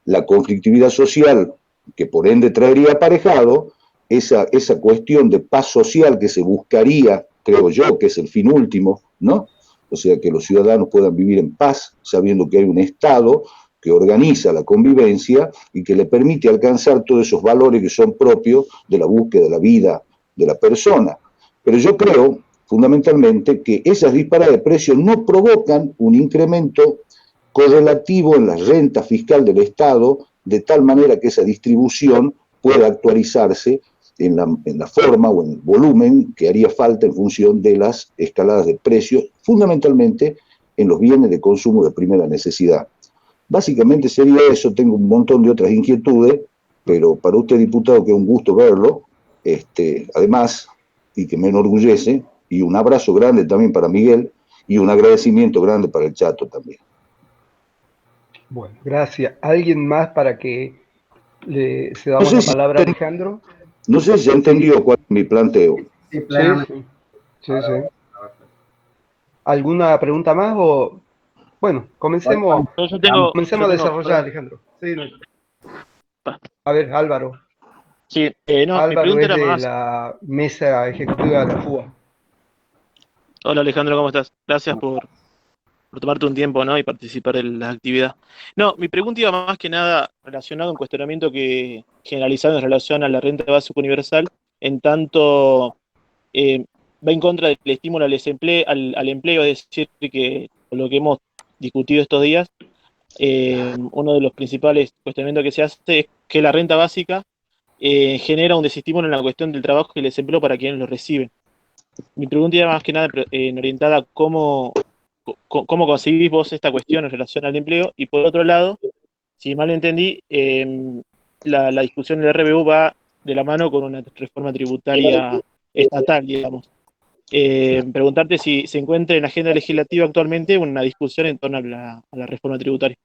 la conflictividad social que por ende traería aparejado esa cuestión de paz social que se buscaría, creo yo, que es el fin último, ¿no? O sea, que los ciudadanos puedan vivir en paz, sabiendo que hay un Estado que organiza la convivencia y que le permite alcanzar todos esos valores que son propios de la búsqueda de la vida de la persona. Pero yo creo, fundamentalmente, que esas disparadas de precios no provocan un incremento correlativo en la renta fiscal del Estado, de tal manera que esa distribución pueda actualizarse en la forma o en el volumen que haría falta en función de las escaladas de precios, fundamentalmente en los bienes de consumo de primera necesidad. Básicamente sería eso. Tengo un montón de otras inquietudes, pero para usted, diputado, que es un gusto verlo, además, y que me enorgullece, y un abrazo grande también para Miguel, y un agradecimiento grande para el Chato también. Bueno, gracias. ¿Alguien más para que le cedamos la palabra a Alejandro? No sé si se entendió cuál es mi planteo. Sí, sí. ¿Alguna pregunta más o...? Bueno, comencemos a desarrollar, Alejandro. Sí, no. A ver, Álvaro. Sí, no, Álvaro mi pregunta es era de más. la mesa ejecutiva de la FUA. Hola Alejandro, ¿cómo estás? Gracias por tomarte un tiempo, ¿no? Y participar en la actividad. No, mi pregunta iba más que nada relacionado a un cuestionamiento que generalizado en relación a la renta básica universal, en tanto va en contra del estímulo al empleo, es decir, que por lo que hemos discutido estos días, uno de los principales cuestionamientos que se hace es que la renta básica genera un desestímulo en la cuestión del trabajo y el desempleo para quienes lo reciben. Mi pregunta era más que nada orientada a cómo concebís vos esta cuestión en relación al empleo, y por otro lado, si mal entendí, la discusión del RBU va de la mano con una reforma tributaria estatal, digamos. Preguntarte si se encuentra en la agenda legislativa actualmente una discusión en torno a la reforma tributaria.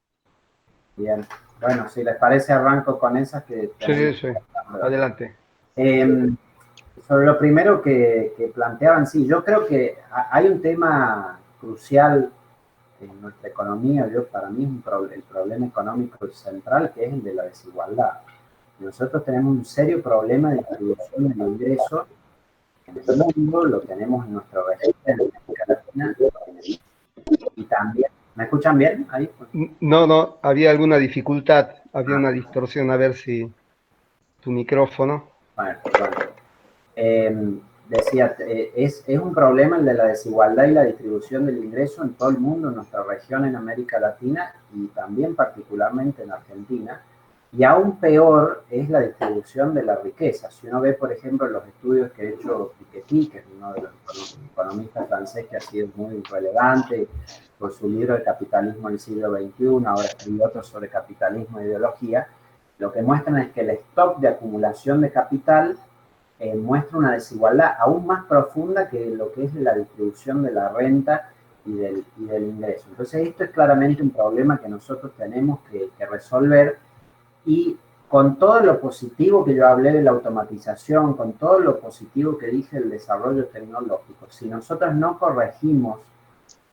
Bien, bueno, si les parece arranco con esas que... Sí, adelante. Sobre lo primero que planteaban, sí, yo creo que hay un tema crucial en nuestra economía. Para mí es el problema económico central, que es el de la desigualdad. Nosotros tenemos un serio problema de distribución del ingreso en el mundo, lo tenemos en nuestra región, en América Latina, y también... ¿Me escuchan bien ahí? No, había alguna dificultad, había una distorsión, a ver si tu micrófono... Bueno. Decía, es un problema el de la desigualdad y la distribución del ingreso en todo el mundo, en nuestra región, en América Latina y también particularmente en Argentina. Y aún peor es la distribución de la riqueza. Si uno ve, por ejemplo, los estudios que ha hecho Piketty, que es uno de los economistas franceses que ha sido muy relevante por su libro de Capitalismo del siglo XXI, ahora escribió otro sobre capitalismo e ideología, lo que muestran es que el stock de acumulación de capital muestra una desigualdad aún más profunda que lo que es la distribución de la renta y del ingreso. Entonces, esto es claramente un problema que nosotros tenemos que resolver, y con todo lo positivo que yo hablé de la automatización, con todo lo positivo que dije del desarrollo tecnológico, si nosotros no corregimos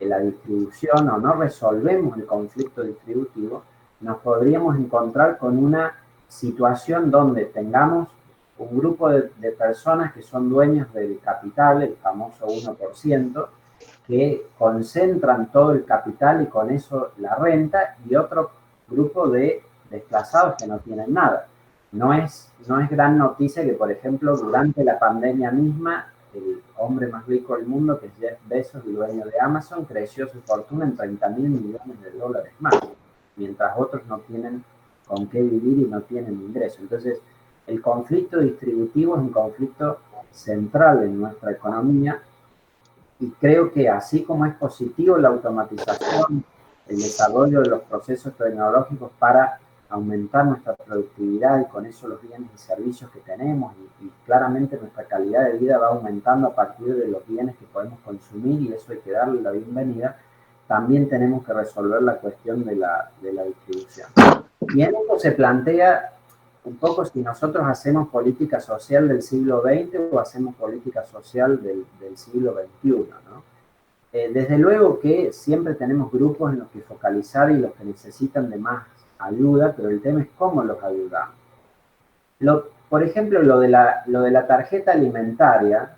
la distribución o no resolvemos el conflicto distributivo, nos podríamos encontrar con una situación donde tengamos un grupo de personas que son dueños del capital, el famoso 1%, que concentran todo el capital y con eso la renta, y otro grupo de desplazados que no tienen nada. No es gran noticia que, por ejemplo, durante la pandemia misma, el hombre más rico del mundo, que es Jeff Bezos, el dueño de Amazon, creció su fortuna en $30.000 millones de dólares más, mientras otros no tienen con qué vivir y no tienen ingreso. Entonces, el conflicto distributivo es un conflicto central en nuestra economía, y creo que así como es positivo la automatización, el desarrollo de los procesos tecnológicos para aumentar nuestra productividad y con eso los bienes y servicios que tenemos y claramente nuestra calidad de vida va aumentando a partir de los bienes que podemos consumir y eso hay que darle la bienvenida. También tenemos que resolver la cuestión de la distribución. Y en esto se plantea un poco si nosotros hacemos política social del siglo XX o hacemos política social del siglo XXI, ¿no? Desde luego que siempre tenemos grupos en los que focalizar y los que necesitan de más ayuda, pero el tema es cómo los ayudamos. Por ejemplo, lo de la tarjeta alimentaria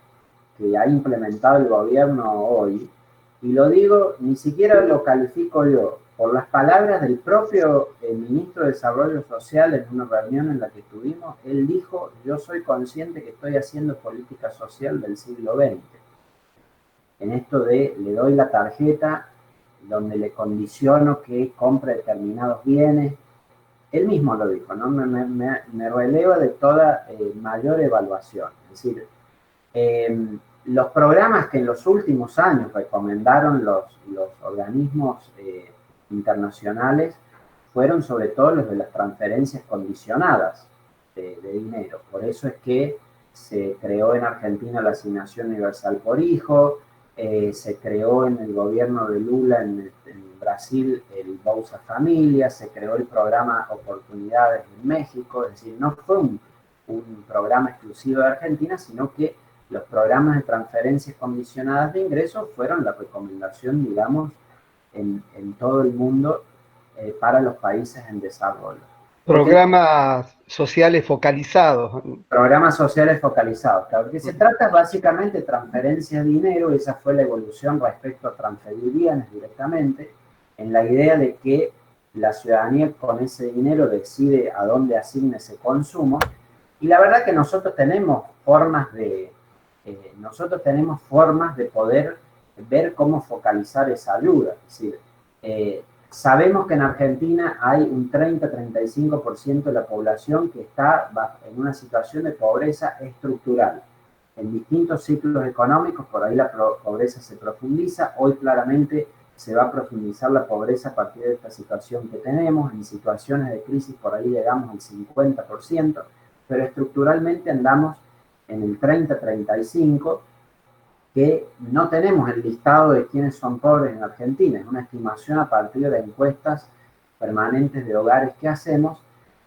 que ha implementado el gobierno hoy, y lo digo, ni siquiera lo califico yo, por las palabras del propio ministro de Desarrollo Social en una reunión en la que estuvimos, él dijo, yo soy consciente que estoy haciendo política social del siglo XX. En esto de, le doy la tarjeta, donde le condiciono que compre determinados bienes. Él mismo lo dijo, ¿no? Me releva de toda mayor evaluación. Es decir, los programas que en los últimos años recomendaron los organismos internacionales fueron sobre todo los de las transferencias condicionadas de dinero. Por eso es que se creó en Argentina la asignación universal por hijo, se creó en el gobierno de Lula en Brasil el Bolsa Familia, se creó el programa Oportunidades en México, es decir, no fue un programa exclusivo de Argentina, sino que los programas de transferencias condicionadas de ingresos fueron la recomendación, digamos, en todo el mundo para los países en desarrollo. Programas sociales focalizados. Programas sociales focalizados. Claro, lo que se trata es básicamente de transferencia de dinero, esa fue la evolución respecto a transferir bienes directamente, en la idea de que la ciudadanía con ese dinero decide a dónde asigna ese consumo, y la verdad que nosotros tenemos formas de poder ver cómo focalizar esa ayuda. Es decir, sabemos que en Argentina hay un 30-35% de la población que está en una situación de pobreza estructural. En distintos ciclos económicos, por ahí la pobreza se profundiza. Hoy claramente se va a profundizar la pobreza a partir de esta situación que tenemos. En situaciones de crisis por ahí llegamos al 50%, pero estructuralmente andamos en el 30-35%, que no tenemos el listado de quiénes son pobres en Argentina. Es una estimación a partir de encuestas permanentes de hogares que hacemos,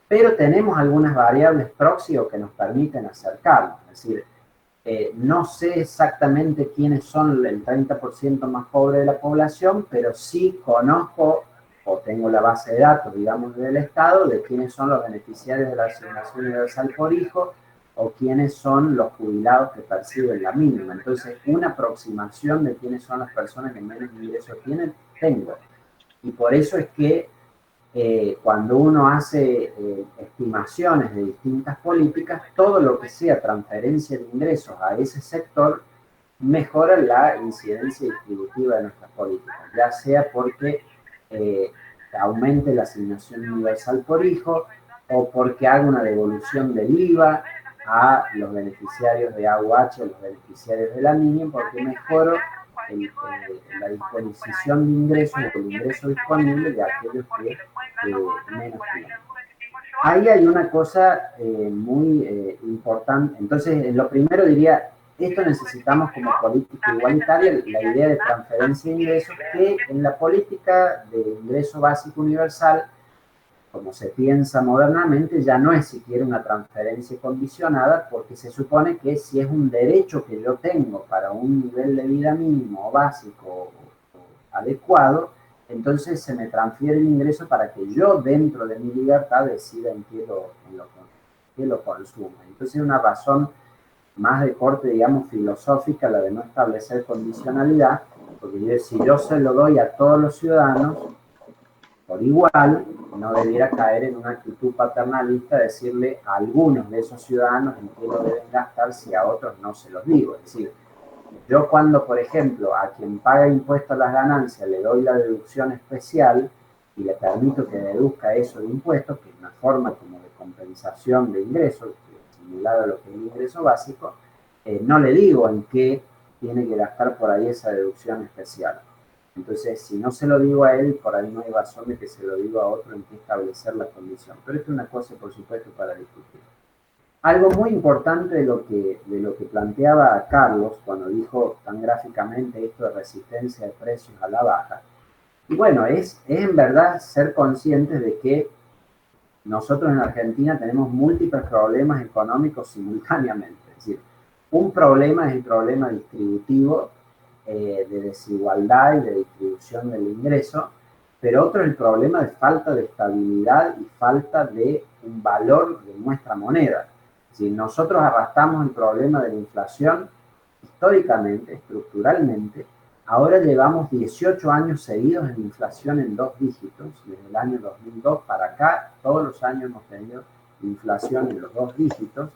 pero tenemos algunas variables proxy que nos permiten acercarnos. Es decir, no sé exactamente quiénes son el 30% más pobre de la población, pero sí conozco o tengo la base de datos, digamos, del Estado, de quiénes son los beneficiarios de la asignación universal por hijo, o quiénes son los jubilados que perciben la mínima. Entonces, una aproximación de quiénes son las personas que menos ingresos tienen, tengo. Y por eso es que cuando uno hace estimaciones de distintas políticas, todo lo que sea transferencia de ingresos a ese sector mejora la incidencia distributiva de nuestras políticas, ya sea porque aumente la asignación universal por hijo, o porque haga una devolución del IVA a los beneficiarios de AUH, a los beneficiarios de la NINI, porque mejoro la disposición de ingresos, el ingreso disponible de aquellos que menos tienen. Ahí hay una cosa muy importante. Entonces, lo primero diría, esto necesitamos como política igualitaria, la idea de transferencia de ingresos, que en la política de ingreso básico universal, como se piensa modernamente, ya no es siquiera una transferencia condicionada, porque se supone que si es un derecho que yo tengo para un nivel de vida mínimo o básico o adecuado, entonces se me transfiere el ingreso para que yo, dentro de mi libertad, decida en qué lo consumo. Entonces es una razón más de corte, digamos, filosófica, la de no establecer condicionalidad, porque si yo se lo doy a todos los ciudadanos, por igual, no debiera caer en una actitud paternalista decirle a algunos de esos ciudadanos en qué lo deben gastar si a otros no se los digo. Es decir, yo cuando, por ejemplo, a quien paga impuesto a las ganancias le doy la deducción especial y le permito que deduzca eso de impuestos, que es una forma como de compensación de ingresos, similar a lo que es el ingreso básico, no le digo en qué tiene que gastar por ahí esa deducción especial. Entonces, si no se lo digo a él, por ahí no hay razón de que se lo digo a otro en que establecer la condición. Pero esto es una cosa, por supuesto, para discutir. Algo muy importante de lo que planteaba Carlos cuando dijo tan gráficamente esto de resistencia de precios a la baja, y bueno, es en verdad ser conscientes de que nosotros en Argentina tenemos múltiples problemas económicos simultáneamente. Es decir, un problema es el problema distributivo de desigualdad y de distribución del ingreso, pero otro es el problema de falta de estabilidad y falta de un valor de nuestra moneda. Es decir, nosotros arrastramos el problema de la inflación históricamente, estructuralmente. Ahora llevamos 18 años seguidos en inflación en 2 dígitos. Desde el año 2002 para acá, todos los años hemos tenido inflación en los 2 dígitos.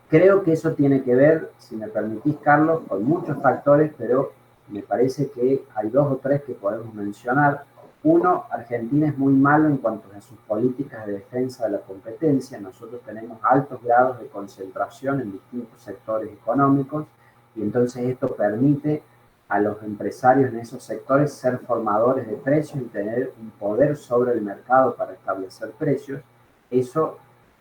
Creo que eso tiene que ver, si me permitís, Carlos, con muchos factores, pero me parece que hay 2 o 3 que podemos mencionar. Uno, Argentina es muy malo en cuanto a sus políticas de defensa de la competencia. Nosotros tenemos altos grados de concentración en distintos sectores económicos y entonces esto permite a los empresarios en esos sectores ser formadores de precios y tener un poder sobre el mercado para establecer precios. Eso,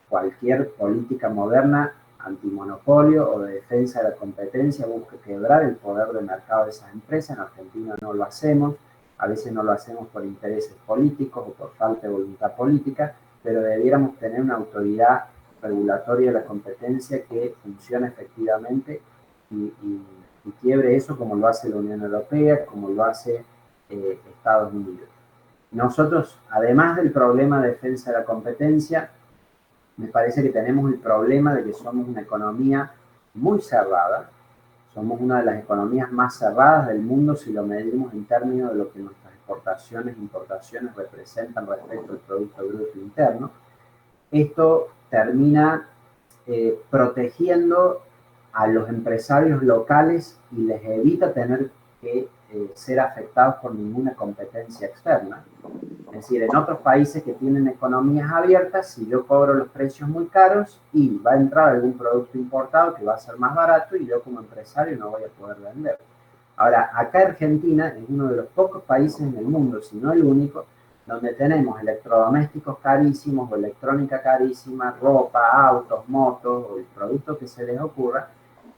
cualquier política moderna antimonopolio o de defensa de la competencia busca quebrar el poder de mercado de esas empresas. En Argentina no lo hacemos. A veces no lo hacemos por intereses políticos o por falta de voluntad política, pero debiéramos tener una autoridad regulatoria de la competencia que funcione efectivamente y quiebre eso como lo hace la Unión Europea, como lo hace Estados Unidos. Nosotros, además del problema de defensa de la competencia, me parece que tenemos el problema de que somos una economía muy cerrada. Somos una de las economías más cerradas del mundo si lo medimos en términos de lo que nuestras exportaciones e importaciones representan respecto al Producto Bruto Interno. Esto termina protegiendo a los empresarios locales y les evita tener que ser afectados por ninguna competencia externa. Es decir, en otros países que tienen economías abiertas, si yo cobro los precios muy caros y va a entrar algún producto importado que va a ser más barato y yo como empresario no voy a poder vender. Ahora, acá Argentina es uno de los pocos países en el mundo, si no el único, donde tenemos electrodomésticos carísimos o electrónica carísima, ropa, autos, motos o el producto que se les ocurra,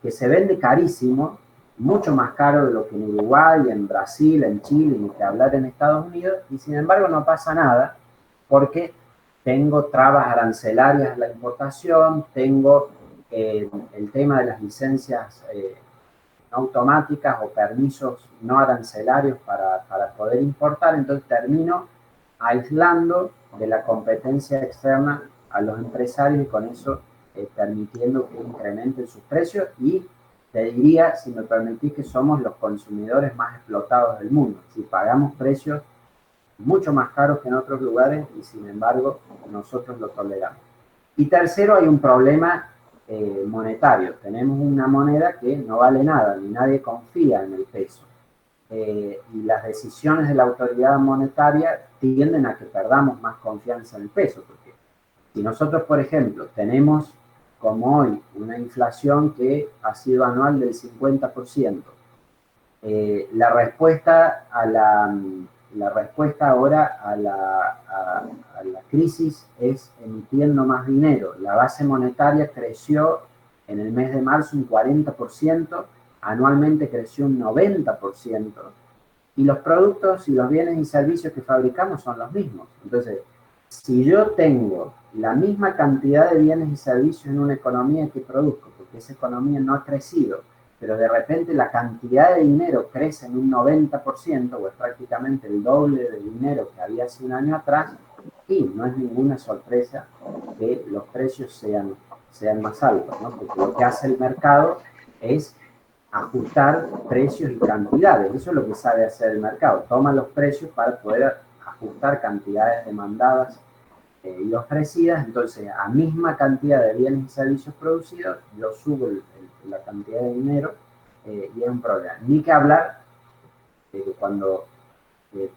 que se vende carísimo, mucho más caro de lo que en Uruguay, en Brasil, en Chile, ni que hablar en Estados Unidos, y sin embargo no pasa nada porque tengo trabas arancelarias a la importación, tengo el tema de las licencias automáticas o permisos no arancelarios para poder importar, entonces termino aislando de la competencia externa a los empresarios y con eso permitiendo que incrementen sus precios y te diría, si me permitís, que somos los consumidores más explotados del mundo. Si pagamos precios mucho más caros que en otros lugares y sin embargo nosotros lo toleramos. Y tercero, hay un problema monetario. Tenemos una moneda que no vale nada, ni nadie confía en el peso. Y las decisiones de la autoridad monetaria tienden a que perdamos más confianza en el peso. Porque si nosotros, por ejemplo, tenemos como hoy una inflación que ha sido anual del 50%, la respuesta ahora a la crisis es emitiendo más dinero. La base monetaria creció en el mes de marzo un 40%, anualmente creció un 90%, y los productos y los bienes y servicios que fabricamos son los mismos. Entonces, si yo tengo la misma cantidad de bienes y servicios en una economía que produzco, porque esa economía no ha crecido, pero de repente la cantidad de dinero crece en un 90%, o es prácticamente el doble de dinero que había hace un año atrás, y no es ninguna sorpresa que los precios sean más altos, ¿no? Porque lo que hace el mercado es ajustar precios y cantidades. Eso es lo que sabe hacer el mercado. Toma los precios para poder ajustar cantidades demandadas y ofrecidas. Entonces, a misma cantidad de bienes y servicios producidos, yo subo la cantidad de dinero y es un problema. Ni que hablar de que cuando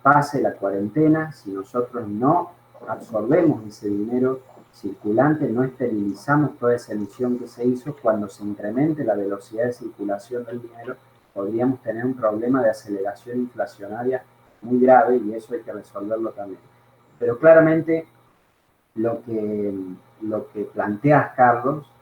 pase la cuarentena, si nosotros no absorbemos ese dinero circulante, no esterilizamos toda esa emisión que se hizo, cuando se incremente la velocidad de circulación del dinero, podríamos tener un problema de aceleración inflacionaria muy grave y eso hay que resolverlo también. Pero claramente lo que planteas, Carlos,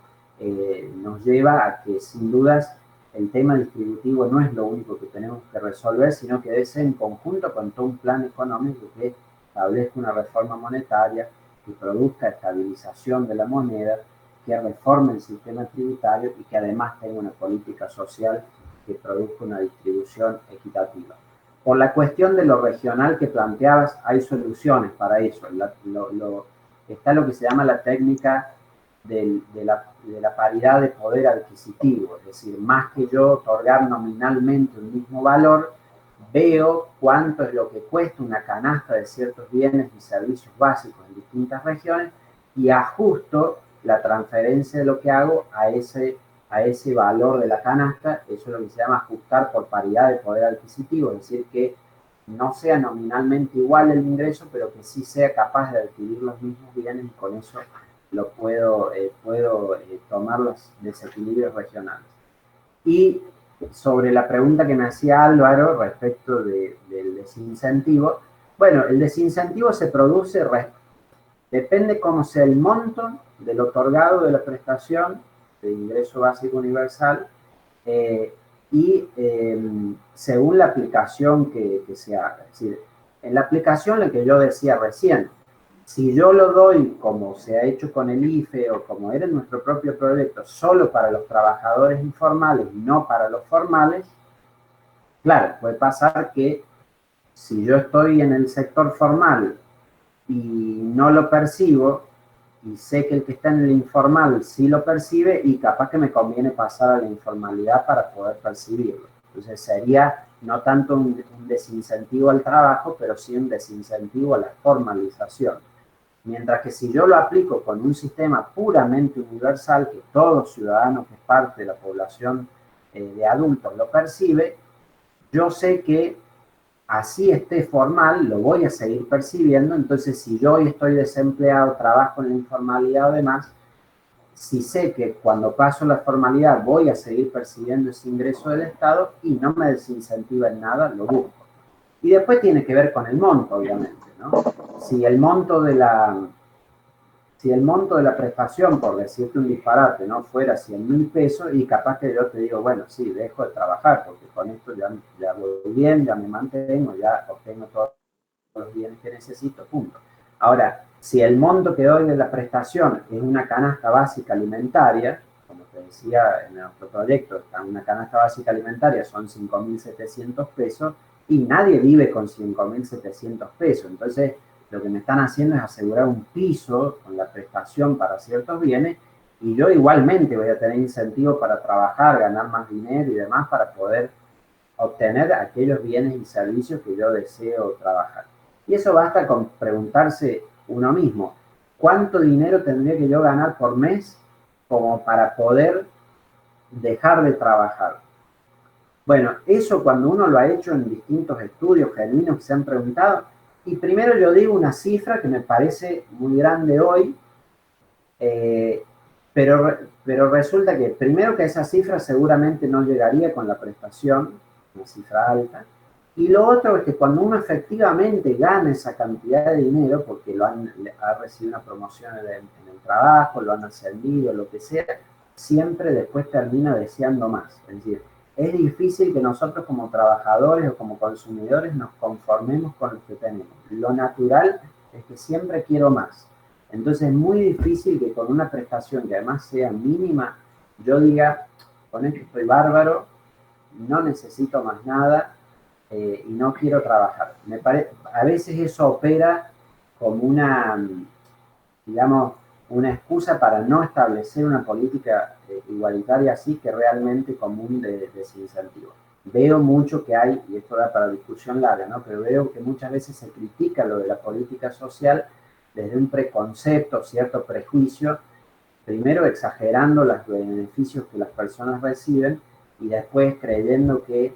nos lleva a que sin dudas el tema distributivo no es lo único que tenemos que resolver, sino que debe ser en conjunto con todo un plan económico que establezca una reforma monetaria, que produzca estabilización de la moneda, que reforme el sistema tributario y que además tenga una política social que produzca una distribución equitativa. Por la cuestión de lo regional que planteabas, hay soluciones para eso. Está lo que se llama la técnica de la paridad de poder adquisitivo, es decir, más que yo otorgar nominalmente un mismo valor, veo cuánto es lo que cuesta una canasta de ciertos bienes y servicios básicos en distintas regiones y ajusto la transferencia de lo que hago a ese valor de la canasta. Eso es lo que se llama ajustar por paridad de poder adquisitivo, es decir, que no sea nominalmente igual el ingreso, pero que sí sea capaz de adquirir los mismos bienes y con eso lo puedo tomar los desequilibrios regionales. Y sobre la pregunta que me hacía Álvaro respecto del desincentivo, bueno, el desincentivo se produce, depende cómo sea el monto del otorgado de la prestación de ingreso básico universal y según la aplicación que se haga. Es decir, en la aplicación, la que yo decía recién, si yo lo doy como se ha hecho con el IFE o como era en nuestro propio proyecto, solo para los trabajadores informales y no para los formales, claro, puede pasar que si yo estoy en el sector formal y no lo percibo, y sé que el que está en el informal sí lo percibe y capaz que me conviene pasar a la informalidad para poder percibirlo. Entonces sería no tanto un desincentivo al trabajo, pero sí un desincentivo a la formalización. Mientras que si yo lo aplico con un sistema puramente universal, que todo ciudadano que es parte de la población de adultos lo percibe, yo sé que así esté formal, lo voy a seguir percibiendo. Entonces, si yo hoy estoy desempleado, trabajo en la informalidad o demás, si sé que cuando paso la formalidad voy a seguir percibiendo ese ingreso del Estado y no me desincentiva en nada, lo busco. Y después tiene que ver con el monto, obviamente, ¿no? Si el monto de la prestación, por decirte un disparate, ¿no?, fuera 100.000 pesos, y capaz que yo te digo, bueno, sí, dejo de trabajar, porque con esto ya voy bien, ya me mantengo, ya obtengo todos los bienes que necesito, punto. Ahora, si el monto que doy de la prestación es una canasta básica alimentaria, como te decía en nuestro proyecto, una canasta básica alimentaria son 5.700 pesos, y nadie vive con 5.700 pesos, entonces lo que me están haciendo es asegurar un piso con la prestación para ciertos bienes y yo igualmente voy a tener incentivo para trabajar, ganar más dinero y demás para poder obtener aquellos bienes y servicios que yo deseo trabajar. Y eso basta con preguntarse uno mismo, ¿cuánto dinero tendría que yo ganar por mes como para poder dejar de trabajar? Bueno, eso cuando uno lo ha hecho en distintos estudios genuinos que se han preguntado, y primero yo digo una cifra que me parece muy grande hoy, pero resulta que primero que esa cifra seguramente no llegaría con la prestación, una cifra alta, y lo otro es que cuando uno efectivamente gana esa cantidad de dinero, porque ha recibido una promoción en el trabajo, lo han ascendido, lo que sea, siempre después termina deseando más. Es decir, es difícil que nosotros como trabajadores o como consumidores nos conformemos con lo que tenemos. Lo natural es que siempre quiero más. Entonces es muy difícil que con una prestación que además sea mínima, yo diga, con esto estoy bárbaro, no necesito más nada y no quiero trabajar. A veces eso opera como digamos, una excusa para no establecer una política igualitaria así que realmente común de desincentivo. Veo mucho que hay, y esto da para discusión larga, ¿no?, pero veo que muchas veces se critica lo de la política social desde un preconcepto, cierto prejuicio, primero exagerando los beneficios que las personas reciben y después creyendo que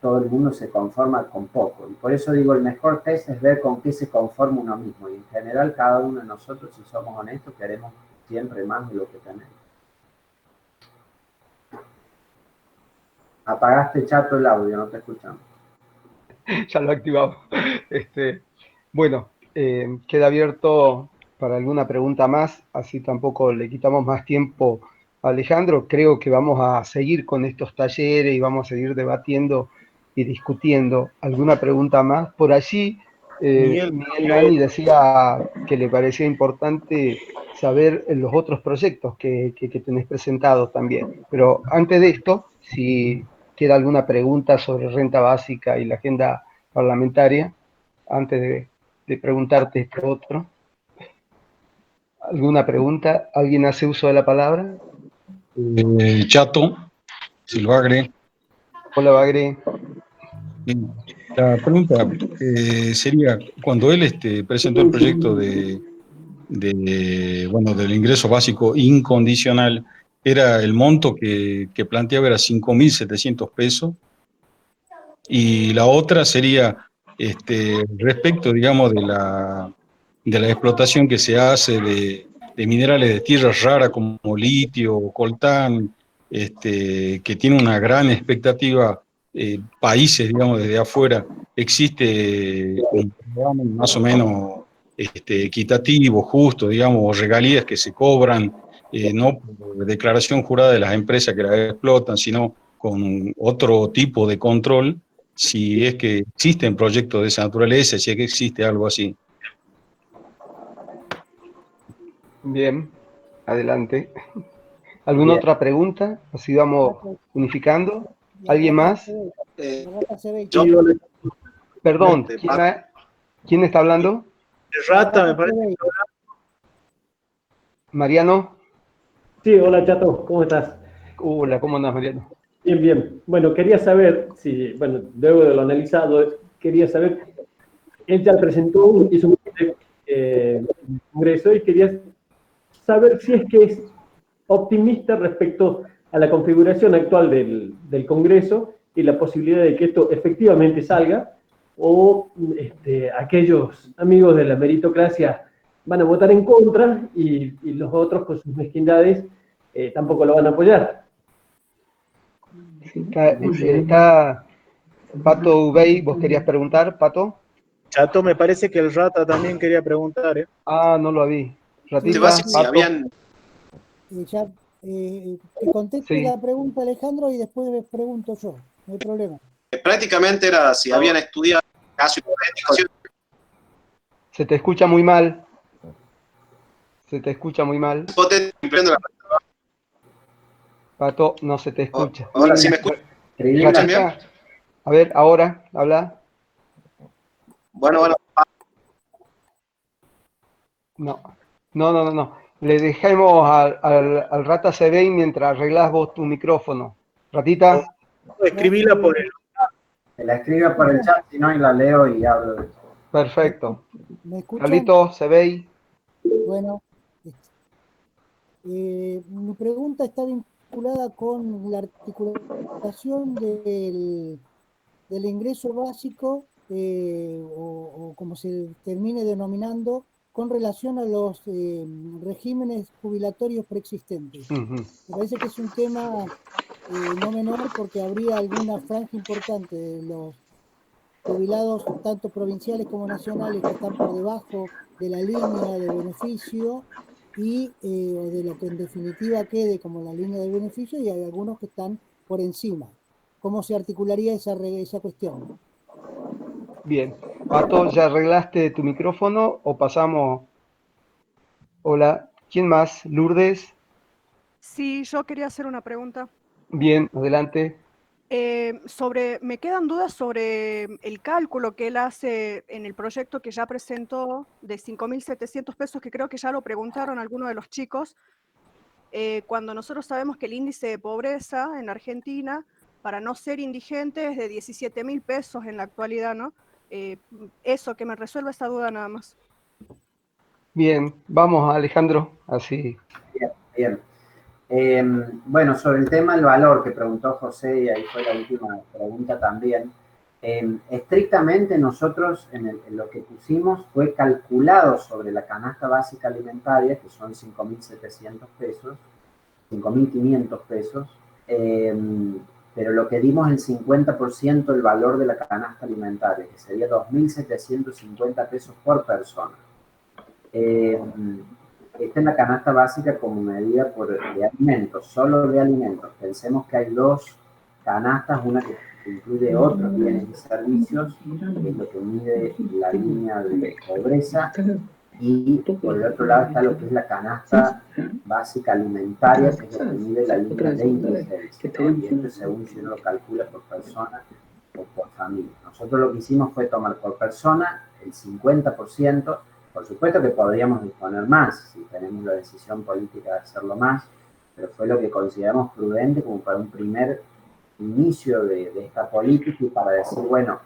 todo el mundo se conforma con poco. Y por eso digo, el mejor test es ver con qué se conforma uno mismo. Y en general, cada uno de nosotros, si somos honestos, queremos siempre más de lo que tenemos. Apagaste, Chato, el audio, no te escuchamos. Ya lo activamos. Bueno, queda abierto para alguna pregunta más, así tampoco le quitamos más tiempo a Alejandro. Creo que vamos a seguir con estos talleres y vamos a seguir debatiendo y discutiendo. ¿Alguna pregunta más? Por allí, Miguel, Miguel Nani decía que le parecía importante saber los otros proyectos que tenés presentados también. Pero antes de esto, si queda alguna pregunta sobre renta básica y la agenda parlamentaria, antes de preguntarte esto otro. ¿Alguna pregunta? ¿Alguien hace uso de la palabra? Chato, Silvagre. Hola, Bagre. La pregunta sería, cuando él presentó el proyecto del ingreso básico incondicional, era el monto que planteaba era 5.700 pesos, y la otra sería respecto, digamos, de la explotación que se hace de minerales de tierras raras como litio o coltán, que tiene una gran expectativa, países, digamos, desde afuera. Existe un programa más o menos equitativo, justo, digamos, o regalías que se cobran, no por declaración jurada de las empresas que las explotan, sino con otro tipo de control, si es que existen proyectos de esa naturaleza, si es que existe algo así. Bien, adelante. ¿Alguna Bien. otra pregunta? Así vamos unificando. ¿Alguien más? Sí, hola. Perdón, ¿quién está hablando? Rata, me parece. ¿Mariano? Sí, hola Chato, ¿cómo estás? Hola, ¿cómo andas, Mariano? Bien, bien. Bueno, quería saber si, bueno, luego de lo analizado, quería saber, él ya presentó, hizo un congreso y quería saber si es que es optimista respecto a la configuración actual del Congreso y la posibilidad de que esto efectivamente salga, o aquellos amigos de la meritocracia van a votar en contra y los otros con sus mezquindades tampoco lo van a apoyar. Está Pato Ubey, ¿vos querías preguntar, Pato? Chato, me parece que el Rata también quería preguntar, ¿eh? Ah, no lo vi. Ratita, básico, Pato. Que conteste Sí. la pregunta Alejandro y después me pregunto yo, no hay problema. Prácticamente era si habían estudiado caso hipotético. Se te escucha muy mal. Se te escucha muy mal. Pato, no se te escucha. Ahora sí me escuchan. Ratita, a ver, ahora, habla. Bueno. No. Le dejemos al Rata Sebey mientras arreglás vos tu micrófono. Ratita. Escribíla por el... Se la escriba por el chat, si no, y la leo y hablo. Perfecto. ¿Me escuchan? Carlito, Sebey. Bueno, mi pregunta está vinculada con la articulación del ingreso básico, o como se termine denominando, con relación a los regímenes jubilatorios preexistentes. Me parece que es un tema no menor, porque habría alguna franja importante de los jubilados, tanto provinciales como nacionales, que están por debajo de la línea de beneficio y de lo que en definitiva quede como la línea de beneficio, y hay algunos que están por encima. ¿Cómo se articularía esa cuestión? Bien. Pato, ¿ya arreglaste tu micrófono o pasamos? Hola, ¿quién más? ¿Lourdes? Sí, yo quería hacer una pregunta. Bien, adelante. Me quedan dudas sobre el cálculo que él hace en el proyecto que ya presentó de 5.700 pesos, que creo que ya lo preguntaron algunos de los chicos, cuando nosotros sabemos que el índice de pobreza en Argentina, para no ser indigente, es de 17.000 pesos en la actualidad, ¿no? Eso, que me resuelva esa duda nada más. Bien, vamos Alejandro, así. Bien. Bueno, sobre el tema del valor que preguntó José, y ahí fue la última pregunta también, estrictamente nosotros en lo que pusimos fue calculado sobre la canasta básica alimentaria, que son 5.700 pesos, 5.500 pesos, pero lo que dimos el 50% del valor de la canasta alimentaria, que sería 2.750 pesos por persona. Esta es la canasta básica como medida de alimentos, solo de alimentos. Pensemos que hay dos canastas, una que incluye otros bienes y servicios, que es lo que mide la línea de pobreza, y por el otro lado está lo que es la canasta básica alimentaria, que es lo que mide la línea de indigencia, ¿no? Y esto según si uno lo calcula por persona o por familia. Nosotros lo que hicimos fue tomar por persona el 50%, por supuesto que podríamos disponer más, si tenemos la decisión política de hacerlo más, pero fue lo que consideramos prudente como para un primer inicio de esta política y para decir, bueno,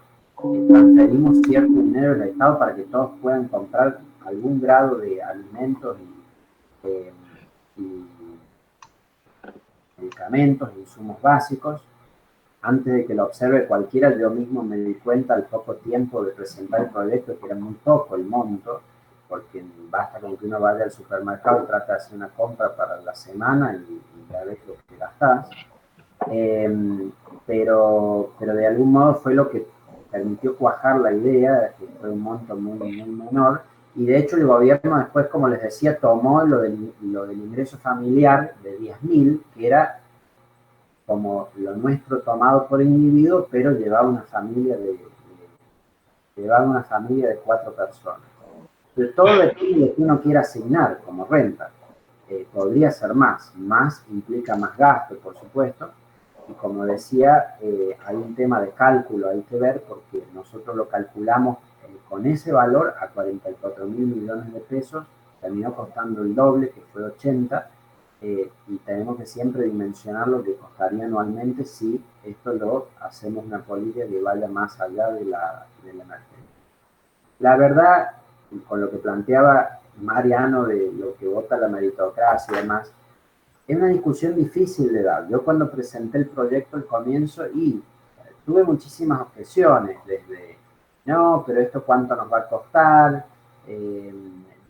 transferimos cierto dinero del Estado para que todos puedan comprar algún grado de alimentos y medicamentos, insumos básicos. Antes de que lo observe cualquiera, yo mismo me di cuenta al poco tiempo de presentar el proyecto que era muy poco el monto, porque basta con que uno vaya al supermercado y trate de hacer una compra para la semana y ya ves lo que gastás. Pero de algún modo fue lo que permitió cuajar la idea, que fue un monto muy menor, y de hecho el gobierno después, como les decía, tomó lo del ingreso familiar de 10.000, que era como lo nuestro tomado por individuo, pero llevaba una familia de 4 personas. Pero todo depende de que uno quiera asignar como renta. Podría ser más implica más gasto, por supuesto, y como decía, hay un tema de cálculo, hay que ver, porque nosotros lo calculamos con ese valor a 44.000 millones de pesos, terminó costando el doble, que fue 80, y tenemos que siempre dimensionar lo que costaría anualmente si esto lo hacemos una política que vaya más allá de la emergencia. La verdad, con lo que planteaba Mariano de lo que vota la meritocracia y demás, es una discusión difícil de dar. Yo cuando presenté el proyecto al comienzo y tuve muchísimas objeciones, desde, no, pero esto cuánto nos va a costar,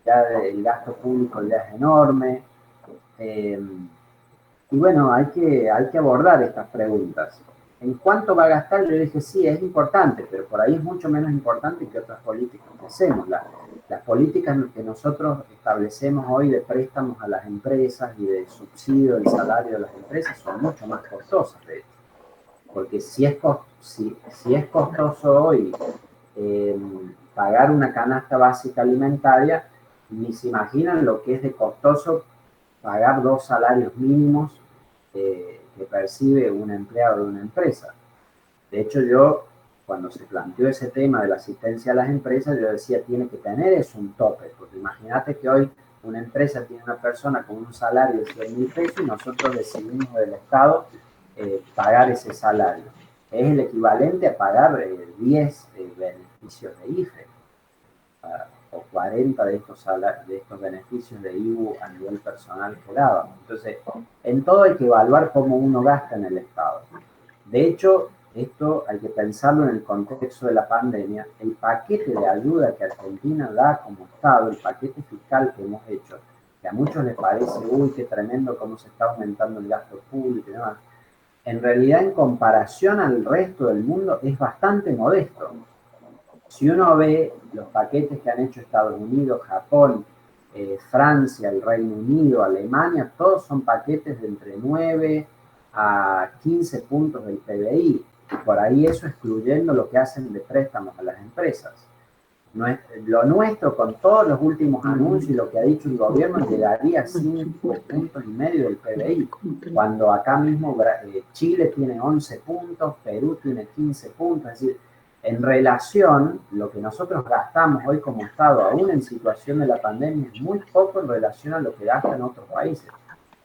ya el gasto público ya es enorme, y bueno, hay que abordar estas preguntas. ¿En cuánto va a gastar? Yo dije, sí, es importante, pero por ahí es mucho menos importante que otras políticas que hacemos. Las políticas que nosotros establecemos hoy de préstamos a las empresas y de subsidio del salario de las empresas son mucho más costosas, de hecho. Porque si es costoso hoy pagar una canasta básica alimentaria, ni se imaginan lo que es de costoso pagar 2 salarios mínimos que percibe un empleado de una empresa. De hecho, yo, cuando se planteó ese tema de la asistencia a las empresas, yo decía, tiene que tener eso un tope, porque imagínate que hoy una empresa tiene una persona con un salario de 100.000 pesos y nosotros decidimos del Estado pagar ese salario. Es el equivalente a pagar 10 beneficios de IFE, o 40 de estos beneficios de IVU a nivel personal que daban. Entonces, en todo hay que evaluar cómo uno gasta en el Estado. De hecho, esto hay que pensarlo en el contexto de la pandemia. El paquete de ayuda que Argentina da como Estado, el paquete fiscal que hemos hecho, que a muchos les parece, uy, qué tremendo cómo se está aumentando el gasto público y demás, en realidad en comparación al resto del mundo es bastante modesto. Si uno ve los paquetes que han hecho Estados Unidos, Japón, Francia, el Reino Unido, Alemania, todos son paquetes de entre 9 a 15 puntos del PBI. Por ahí eso excluyendo lo que hacen de préstamos a las empresas. Lo nuestro, con todos los últimos anuncios y lo que ha dicho el gobierno, llegaría a 5,5 puntos del PBI, cuando acá mismo Chile tiene 11 puntos, Perú tiene 15 puntos, es decir, en relación, lo que nosotros gastamos hoy como Estado, aún en situación de la pandemia, es muy poco en relación a lo que gastan otros países.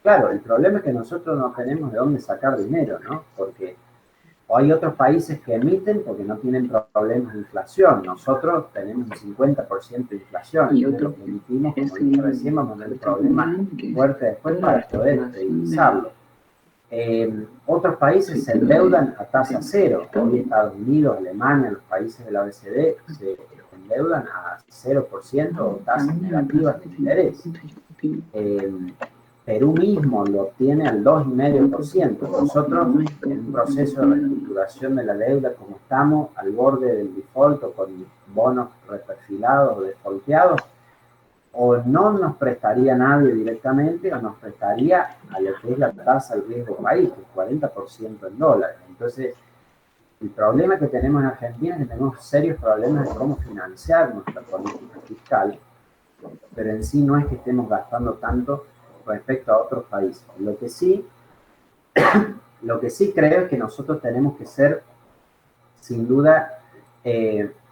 Claro, el problema es que nosotros no tenemos de dónde sacar dinero, ¿no? Porque hay otros países que emiten porque no tienen problemas de inflación. Nosotros tenemos un 50% de inflación. Y lo que emitimos, como dije recién, vamos a tener problemas fuertes después para poder estabilizarlo. Otros países se endeudan a tasa cero. Hoy Estados Unidos, Alemania, los países de la OECD se endeudan a 0% o tasas negativas de interés. Perú mismo lo obtiene al 2,5%. Nosotros, en un proceso de reestructuración de la deuda, como estamos al borde del default o con bonos reperfilados o defaulteados, o no nos prestaría nadie directamente o nos prestaría a lo que es la tasa del riesgo país, que es 40% en dólares. Entonces, el problema que tenemos en Argentina es que tenemos serios problemas de cómo financiar nuestra política fiscal, pero en sí no es que estemos gastando tanto respecto a otros países. Lo que sí creo es que nosotros tenemos que ser, sin duda,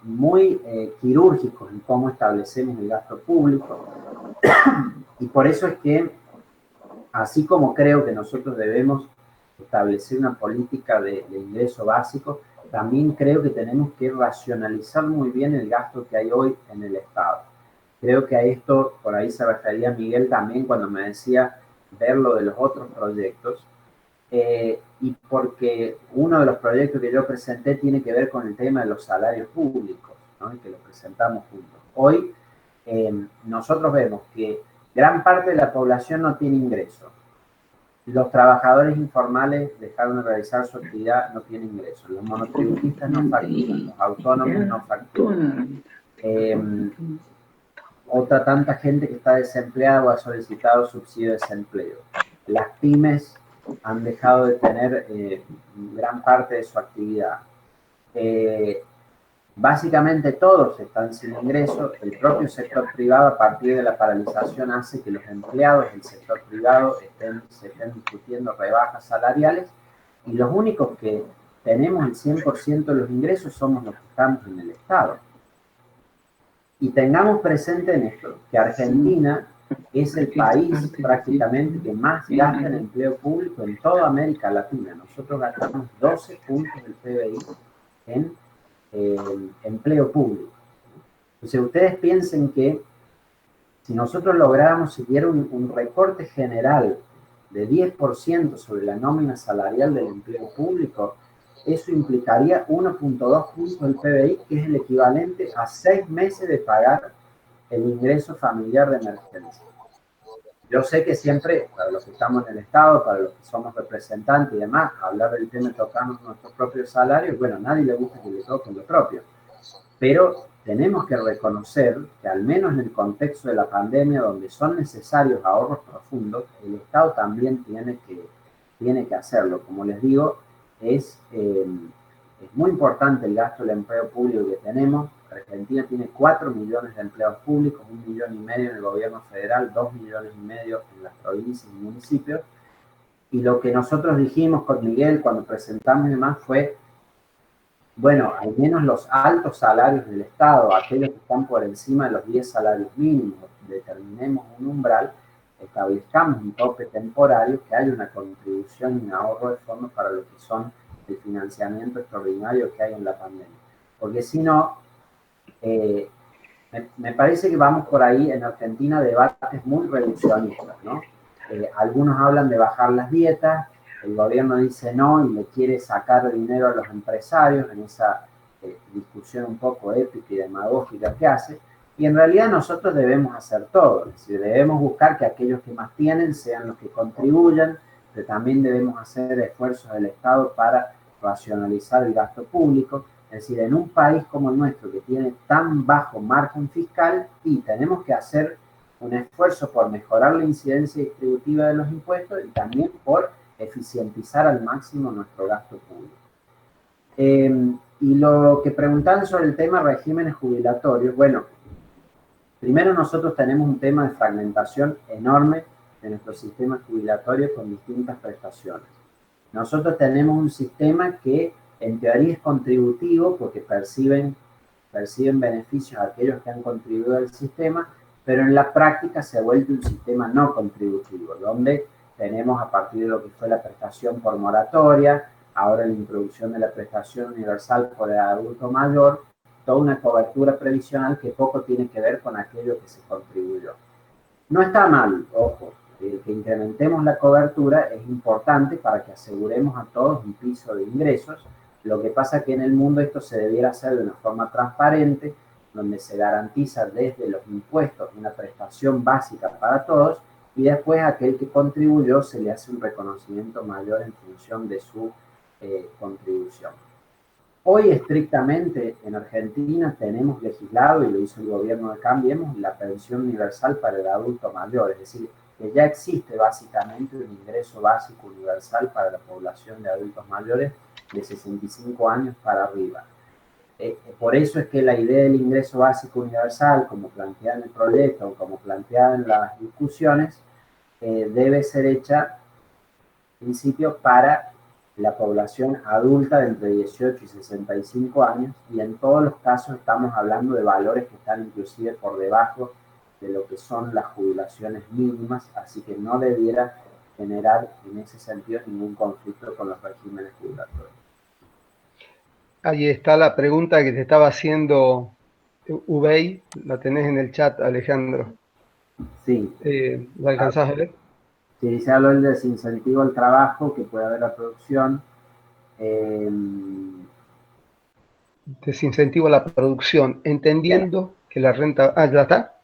muy quirúrgicos en cómo establecemos el gasto público, y por eso es que, así como creo que nosotros debemos establecer una política de ingreso básico, también creo que tenemos que racionalizar muy bien el gasto que hay hoy en el Estado. Creo que a esto, por ahí se refería Miguel también cuando me decía ver lo de los otros proyectos, y porque uno de los proyectos que yo presenté tiene que ver con el tema de los salarios públicos, ¿no? Y que lo presentamos juntos. Hoy nosotros vemos que gran parte de la población no tiene ingresos. Los trabajadores informales dejaron de realizar su actividad, no tienen ingresos. Los monotributistas no facturan, los autónomos no facturan. Otra tanta gente que está desempleada o ha solicitado subsidio de desempleo. Las pymes han dejado de tener gran parte de su actividad. Básicamente todos están sin ingresos. El propio sector privado, a partir de la paralización, hace que los empleados del sector privado se estén discutiendo rebajas salariales, y los únicos que tenemos el 100% de los ingresos somos los que estamos en el Estado. Y tengamos presente en esto que Argentina es el país prácticamente que más gasta en empleo público en toda América Latina. Nosotros gastamos 12 puntos del PBI en empleo público. Entonces ustedes piensen que si nosotros lográramos seguir un recorte general de 10% sobre la nómina salarial del empleo público, eso implicaría 1,2 puntos del PBI, que es el equivalente a 6 meses de pagar el ingreso familiar de emergencia. Yo sé que siempre, para los que estamos en el Estado, para los que somos representantes y demás, hablar del tema de tocarnos nuestros propios salarios, bueno, a nadie le gusta que le toquen lo propio. Pero tenemos que reconocer que al menos en el contexto de la pandemia, donde son necesarios ahorros profundos, el Estado también tiene que hacerlo. Como les digo, es muy importante el gasto del empleo público que tenemos. Argentina tiene 4 millones de empleados públicos, 1,5 millones en el gobierno federal, 2,5 millones en las provincias y municipios. Y lo que nosotros dijimos con Miguel cuando presentamos y demás fue, bueno, al menos los altos salarios del Estado, aquellos que están por encima de los 10 salarios mínimos, determinemos un umbral, establezcamos un tope temporario, que haya una contribución y un ahorro de fondos para lo que son el financiamiento extraordinario que hay en la pandemia. Porque si no, me parece que vamos por ahí en Argentina debates muy reduccionistas, ¿no? Algunos hablan de bajar las dietas, el gobierno dice no y le quiere sacar dinero a los empresarios en esa discusión un poco épica y demagógica que hace, y en realidad nosotros debemos hacer todo, es decir, debemos buscar que aquellos que más tienen sean los que contribuyan, pero también debemos hacer esfuerzos del Estado para racionalizar el gasto público. Es decir, en un país como el nuestro que tiene tan bajo margen fiscal, y tenemos que hacer un esfuerzo por mejorar la incidencia distributiva de los impuestos y también por eficientizar al máximo nuestro gasto público. Y lo que preguntan sobre el tema de regímenes jubilatorios, bueno, primero nosotros tenemos un tema de fragmentación enorme de nuestro sistema jubilatorio con distintas prestaciones. Nosotros tenemos un sistema que en teoría es contributivo porque perciben beneficios a aquellos que han contribuido al sistema, pero en la práctica se ha vuelto un sistema no contributivo, donde tenemos a partir de lo que fue la prestación por moratoria, ahora la introducción de la prestación universal por el adulto mayor, toda una cobertura previsional que poco tiene que ver con aquello que se contribuyó. No está mal, ojo, que incrementemos la cobertura es importante para que aseguremos a todos un piso de ingresos. Lo que pasa es que en el mundo esto se debiera hacer de una forma transparente, donde se garantiza desde los impuestos una prestación básica para todos, y después a aquel que contribuyó se le hace un reconocimiento mayor en función de su contribución. Hoy estrictamente en Argentina tenemos legislado, y lo hizo el gobierno de Cambiemos, la pensión universal para el adulto mayor, es decir, que ya existe básicamente un ingreso básico universal para la población de adultos mayores de 65 años para arriba. Por eso es que la idea del ingreso básico universal, como planteada en el proyecto o como planteada en las discusiones, debe ser hecha, en principio, para la población adulta de entre 18 y 65 años, y en todos los casos estamos hablando de valores que están inclusive por debajo de lo que son las jubilaciones mínimas, así que no debiera generar en ese sentido ningún conflicto con los regímenes jubilatorios. Ahí está la pregunta que te estaba haciendo Ubey, la tenés en el chat, Alejandro. Sí. ¿La alcanzás a ver? Sí, se habló del desincentivo al trabajo que puede haber la producción. Desincentivo a la producción, entendiendo que la renta... Ah, ¿ya está?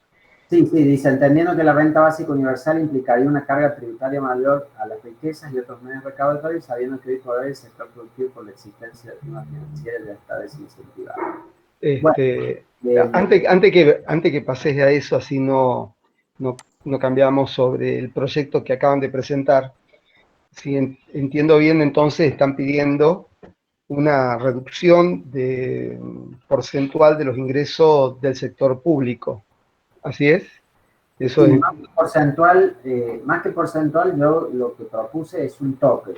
Sí, dice, entendiendo que la renta básica universal implicaría una carga tributaria mayor a las riquezas y otros medios recaudatorios, sabiendo que hoy por hoy el sector productivo por la existencia de actividad financiera ya está desincentivado. Antes que pases a eso, así no cambiamos sobre el proyecto que acaban de presentar. Si entiendo bien, entonces están pidiendo una reducción porcentual de los ingresos del sector público. ¿Así es? Eso sí, es... más que porcentual, yo lo que propuse es un tope.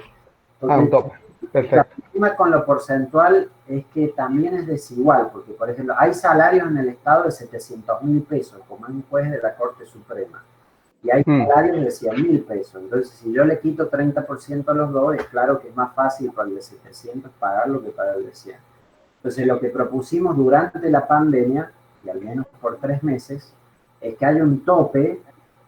Un tope. Perfecto. El problema con lo porcentual es que también es desigual, porque, por ejemplo, hay salarios en el Estado de 700.000 pesos, como es un juez de la Corte Suprema, y hay salarios de 100.000 pesos. Entonces, si yo le quito 30% a los dos, es claro que es más fácil para el de 700 pagarlo que para el de 100. Entonces, lo que propusimos durante la pandemia, y al menos por 3 meses, es que haya un tope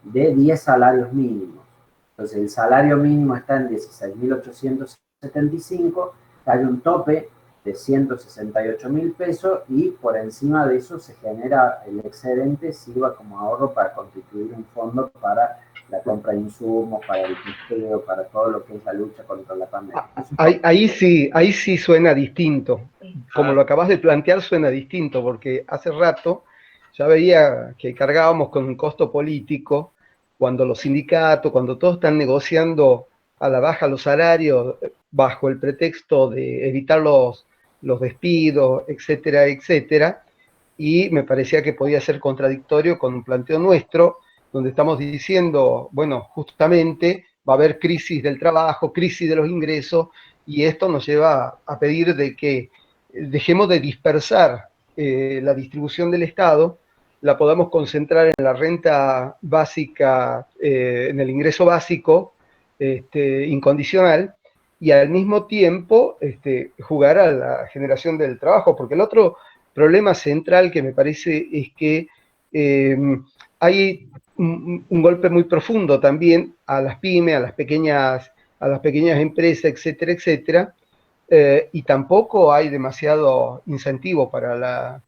de 10 salarios mínimos. Entonces, el salario mínimo está en 16.875, hay un tope de 168.000 pesos y por encima de eso se genera el excedente, sirva como ahorro para constituir un fondo para la compra de insumos, para el pisteo, para todo lo que es la lucha contra la pandemia. Ahí sí suena distinto. Como lo acabas de plantear, suena distinto, porque hace rato ya veía que cargábamos con un costo político cuando los sindicatos, cuando todos están negociando a la baja los salarios bajo el pretexto de evitar los despidos, etcétera, etcétera, y me parecía que podía ser contradictorio con un planteo nuestro, donde estamos diciendo, bueno, justamente va a haber crisis del trabajo, crisis de los ingresos, y esto nos lleva a pedir de que dejemos de dispersar la distribución del Estado, la podamos concentrar en la renta básica, en el ingreso básico incondicional, y al mismo tiempo jugar a la generación del trabajo, porque el otro problema central que me parece es que hay un golpe muy profundo también a las pymes, a las pequeñas empresas, etcétera, etcétera, y tampoco hay demasiado incentivo para las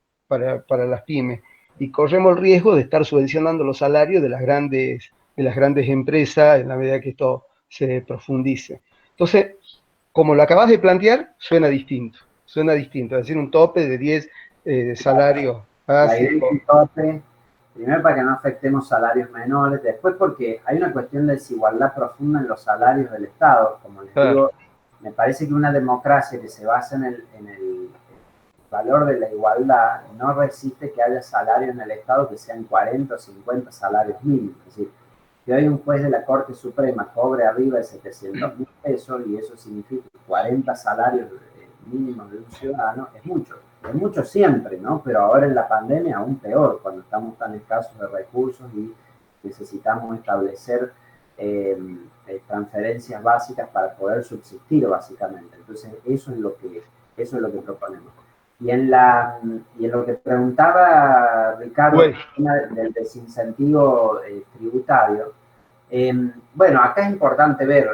pymes, y corremos el riesgo de estar subvencionando los salarios de las grandes empresas en la medida que esto se profundice. Entonces, como lo acabas de plantear, suena distinto, es decir, un tope de 10 salarios básicos. Un tope, primero para que no afectemos salarios menores, después porque hay una cuestión de desigualdad profunda en los salarios del Estado, como les digo, me parece que una democracia que se basa en el valor de la igualdad no resiste que haya salarios en el Estado que sean 40 o 50 salarios mínimos. Es decir, que hoy un juez de la Corte Suprema cobre arriba de 700.000 pesos y eso significa 40 salarios mínimos de un ciudadano, es mucho siempre, ¿no? Pero ahora en la pandemia aún peor, cuando estamos tan escasos de recursos y necesitamos establecer transferencias básicas para poder subsistir básicamente. Entonces eso es lo que proponemos. Y en lo que preguntaba Ricardo, del desincentivo tributario, bueno, acá es importante ver,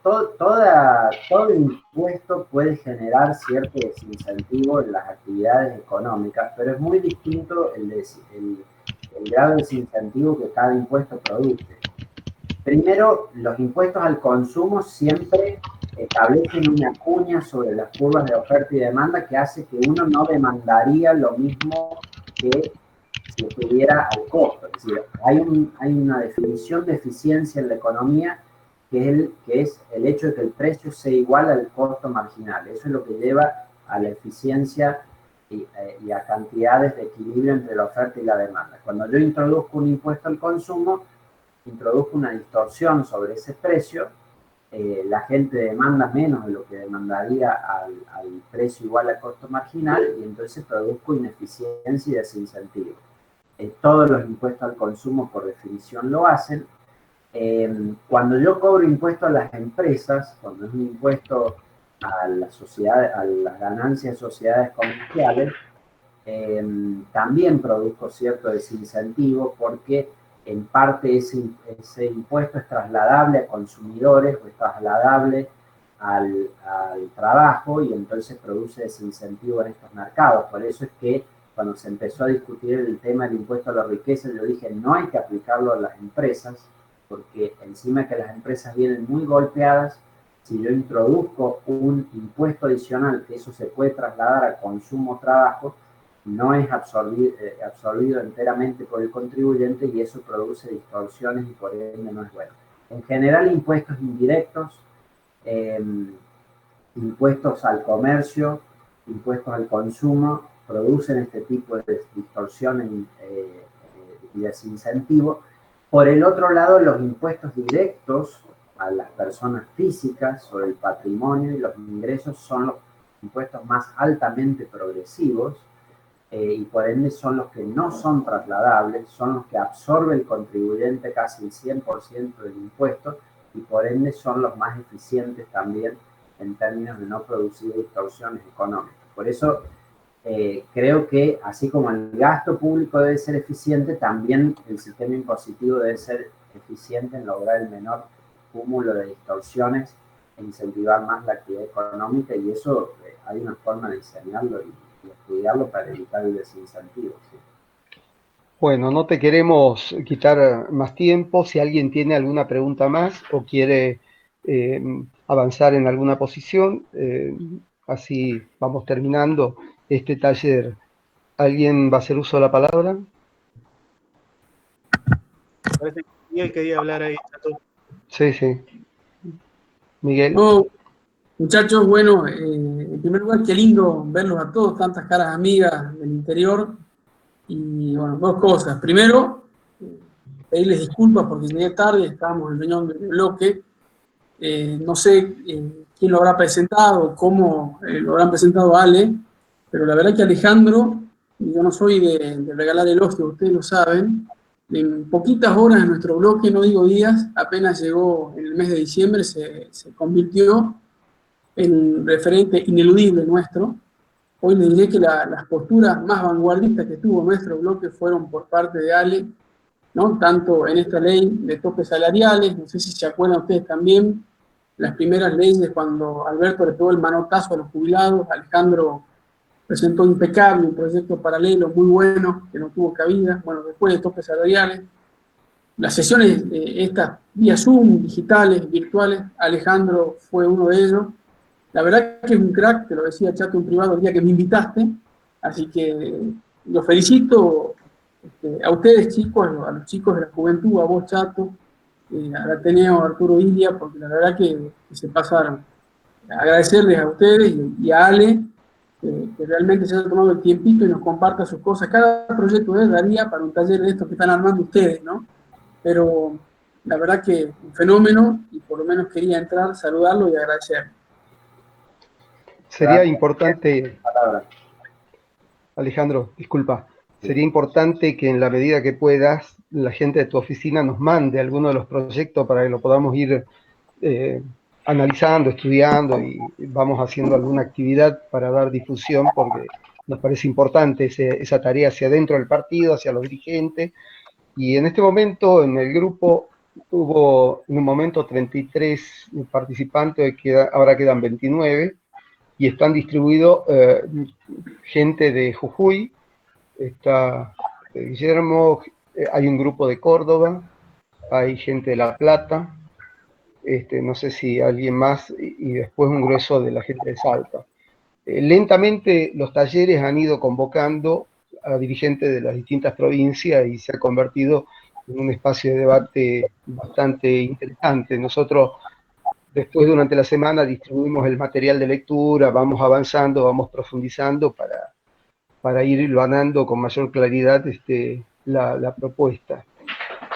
todo impuesto puede generar cierto desincentivo en las actividades económicas, pero es muy distinto el grado de desincentivo que cada impuesto produce. Primero, los impuestos al consumo siempre establecen una cuña sobre las curvas de oferta y demanda que hace que uno no demandaría lo mismo que si estuviera al costo. Es decir, hay una definición de eficiencia en la economía que es el hecho de que el precio sea igual al costo marginal. Eso es lo que lleva a la eficiencia y a cantidades de equilibrio entre la oferta y la demanda. Cuando yo introduzco un impuesto al consumo, introduzco una distorsión sobre ese precio, la gente demanda menos de lo que demandaría al precio igual al costo marginal y entonces produzco ineficiencia y desincentivo. Todos los impuestos al consumo por definición lo hacen. Cuando yo cobro impuesto a las empresas, cuando es un impuesto a la sociedad, a las ganancias de sociedades comerciales, también produzco cierto desincentivo porque en parte ese impuesto es trasladable a consumidores o es trasladable al trabajo y entonces produce desincentivo en estos mercados. Por eso es que cuando se empezó a discutir el tema del impuesto a la riqueza, yo dije no hay que aplicarlo a las empresas porque encima de que las empresas vienen muy golpeadas, si yo introduzco un impuesto adicional que eso se puede trasladar a consumo o trabajo, no es absorbido enteramente por el contribuyente y eso produce distorsiones y por ende no es bueno. En general, impuestos indirectos, impuestos al comercio, impuestos al consumo, producen este tipo de distorsiones y desincentivo. Por el otro lado, los impuestos directos a las personas físicas sobre el patrimonio y los ingresos son los impuestos más altamente progresivos, y por ende son los que no son trasladables, son los que absorbe el contribuyente casi el 100% del impuesto y por ende son los más eficientes también en términos de no producir distorsiones económicas. Por eso creo que así como el gasto público debe ser eficiente, también el sistema impositivo debe ser eficiente en lograr el menor cúmulo de distorsiones e incentivar más la actividad económica y eso hay una forma de diseñarlo y estudiarlo para evitar el desincentivo. ¿Sí? Bueno, no te queremos quitar más tiempo. Si alguien tiene alguna pregunta más o quiere avanzar en alguna posición, así vamos terminando este taller. ¿Alguien va a hacer uso de la palabra? Parece que Miguel quería hablar ahí, Chato. Sí, sí. Miguel. No, muchachos, bueno, en primer lugar, qué lindo verlos a todos, tantas caras amigas del interior. Y bueno, dos cosas. Primero, pedirles disculpas porque llegué tarde, estábamos en reunión del bloque. No sé quién lo habrá presentado, cómo lo habrán presentado Ale, pero la verdad que Alejandro, yo no soy de regalar elogio, ustedes lo saben, en poquitas horas en nuestro bloque, no digo días, apenas llegó en el mes de diciembre, se convirtió en un referente ineludible nuestro. Hoy le diré que las posturas más vanguardistas que tuvo nuestro bloque fueron por parte de Ale, ¿no? Tanto en esta ley de topes salariales, no sé si se acuerdan ustedes también, las primeras leyes cuando Alberto le pegó el manotazo a los jubilados, Alejandro presentó impecable un proyecto paralelo muy bueno, que no tuvo cabida, bueno, después de topes salariales. Las sesiones estas vía Zoom, digitales, virtuales, Alejandro fue uno de ellos. La verdad que es un crack, te lo decía Chato en privado el día que me invitaste, así que los felicito a ustedes chicos, a los chicos de la juventud, a vos Chato, al Ateneo Arturo Ilia, porque la verdad que se pasaron. Agradecerles a ustedes y a Ale, que realmente se ha tomado el tiempito y nos comparta sus cosas. Cada proyecto de él daría para un taller de estos que están armando ustedes, ¿no? Pero la verdad que un fenómeno y por lo menos quería entrar, saludarlo y agradecerle. Sería importante, Alejandro, disculpa, sería importante que en la medida que puedas, la gente de tu oficina nos mande alguno de los proyectos para que lo podamos ir analizando, estudiando y vamos haciendo alguna actividad para dar difusión porque nos parece importante esa tarea hacia adentro del partido, hacia los dirigentes. Y en este momento en el grupo hubo en un momento 33 participantes, ahora quedan 29 y están distribuidos gente de Jujuy, está Guillermo, hay un grupo de Córdoba, hay gente de La Plata, no sé si alguien más, y después un grueso de la gente de Salta. Lentamente los talleres han ido convocando a dirigentes de las distintas provincias y se ha convertido en un espacio de debate bastante interesante. Nosotros después durante la semana distribuimos el material de lectura, vamos avanzando, vamos profundizando para ir hilvanando con mayor claridad la propuesta.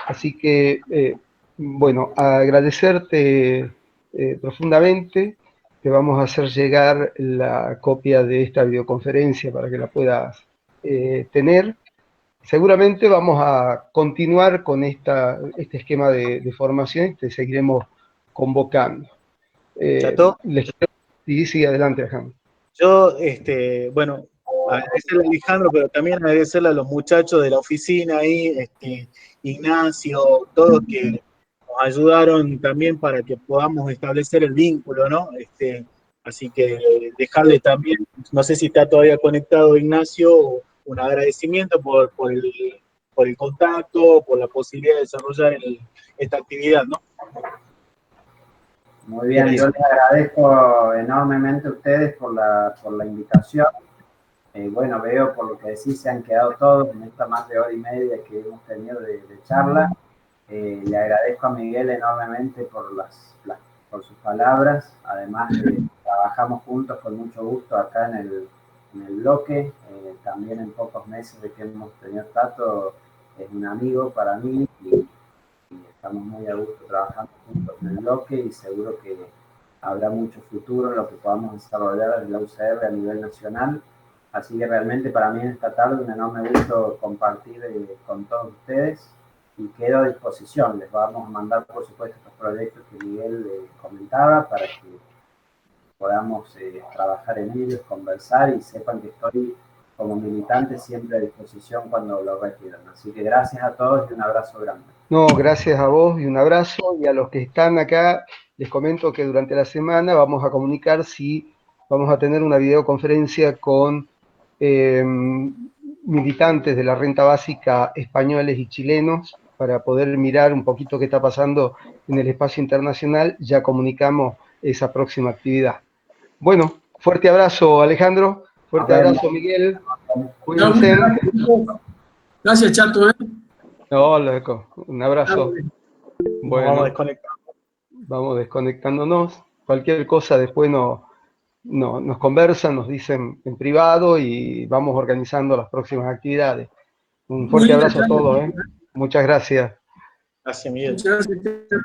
Así que, bueno, agradecerte profundamente. Te vamos a hacer llegar la copia de esta videoconferencia para que la puedas tener. Seguramente vamos a continuar con este esquema de formación y te seguiremos convocando. ¿Chato? Sí, adelante, Alejandro. Yo, bueno, agradecerle a Alejandro, pero también agradecerle a los muchachos de la oficina ahí, Ignacio, todos que nos ayudaron también para que podamos establecer el vínculo, ¿no? Así que dejarle también, no sé si está todavía conectado Ignacio, un agradecimiento por el contacto, por la posibilidad de desarrollar esta actividad, ¿no? Muy bien, yo les agradezco enormemente a ustedes por la invitación. Bueno, veo por lo que decís, se han quedado todos en esta más de hora y media que hemos tenido de charla. Le agradezco a Miguel enormemente por sus palabras. Además, trabajamos juntos con mucho gusto acá en el bloque. También en pocos meses de que hemos tenido trato, es un amigo para mí y estamos muy a gusto trabajando juntos en el bloque y seguro que habrá mucho futuro en lo que podamos desarrollar desde la UCR a nivel nacional. Así que realmente para mí en esta tarde un enorme gusto compartir con todos ustedes y quedo a disposición. Les vamos a mandar, por supuesto, estos proyectos que Miguel comentaba para que podamos trabajar en ellos, conversar y sepan que estoy como militante siempre a disposición cuando lo requieran. Así que gracias a todos y un abrazo grande. No, gracias a vos y un abrazo. Y a los que están acá, les comento que durante la semana vamos a comunicar si vamos a tener una videoconferencia con militantes de la renta básica españoles y chilenos para poder mirar un poquito qué está pasando en el espacio internacional. Ya comunicamos esa próxima actividad. Bueno, fuerte abrazo, Alejandro. Fuerte abrazo, Miguel. Cuídense. Gracias, Chato. No, loco, un abrazo. Bueno, vamos desconectándonos. Cualquier cosa después nos conversan, nos dicen en privado y vamos organizando las próximas actividades. Un fuerte abrazo a todos. Muchas gracias. Gracias, Miguel. Muchas gracias.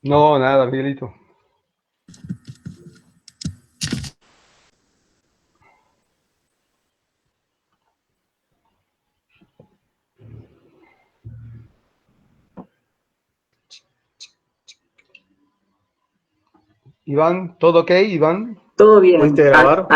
No, nada, Miguelito. Iván, ¿todo ok, Iván? Todo bien. ¿Pudiste grabar?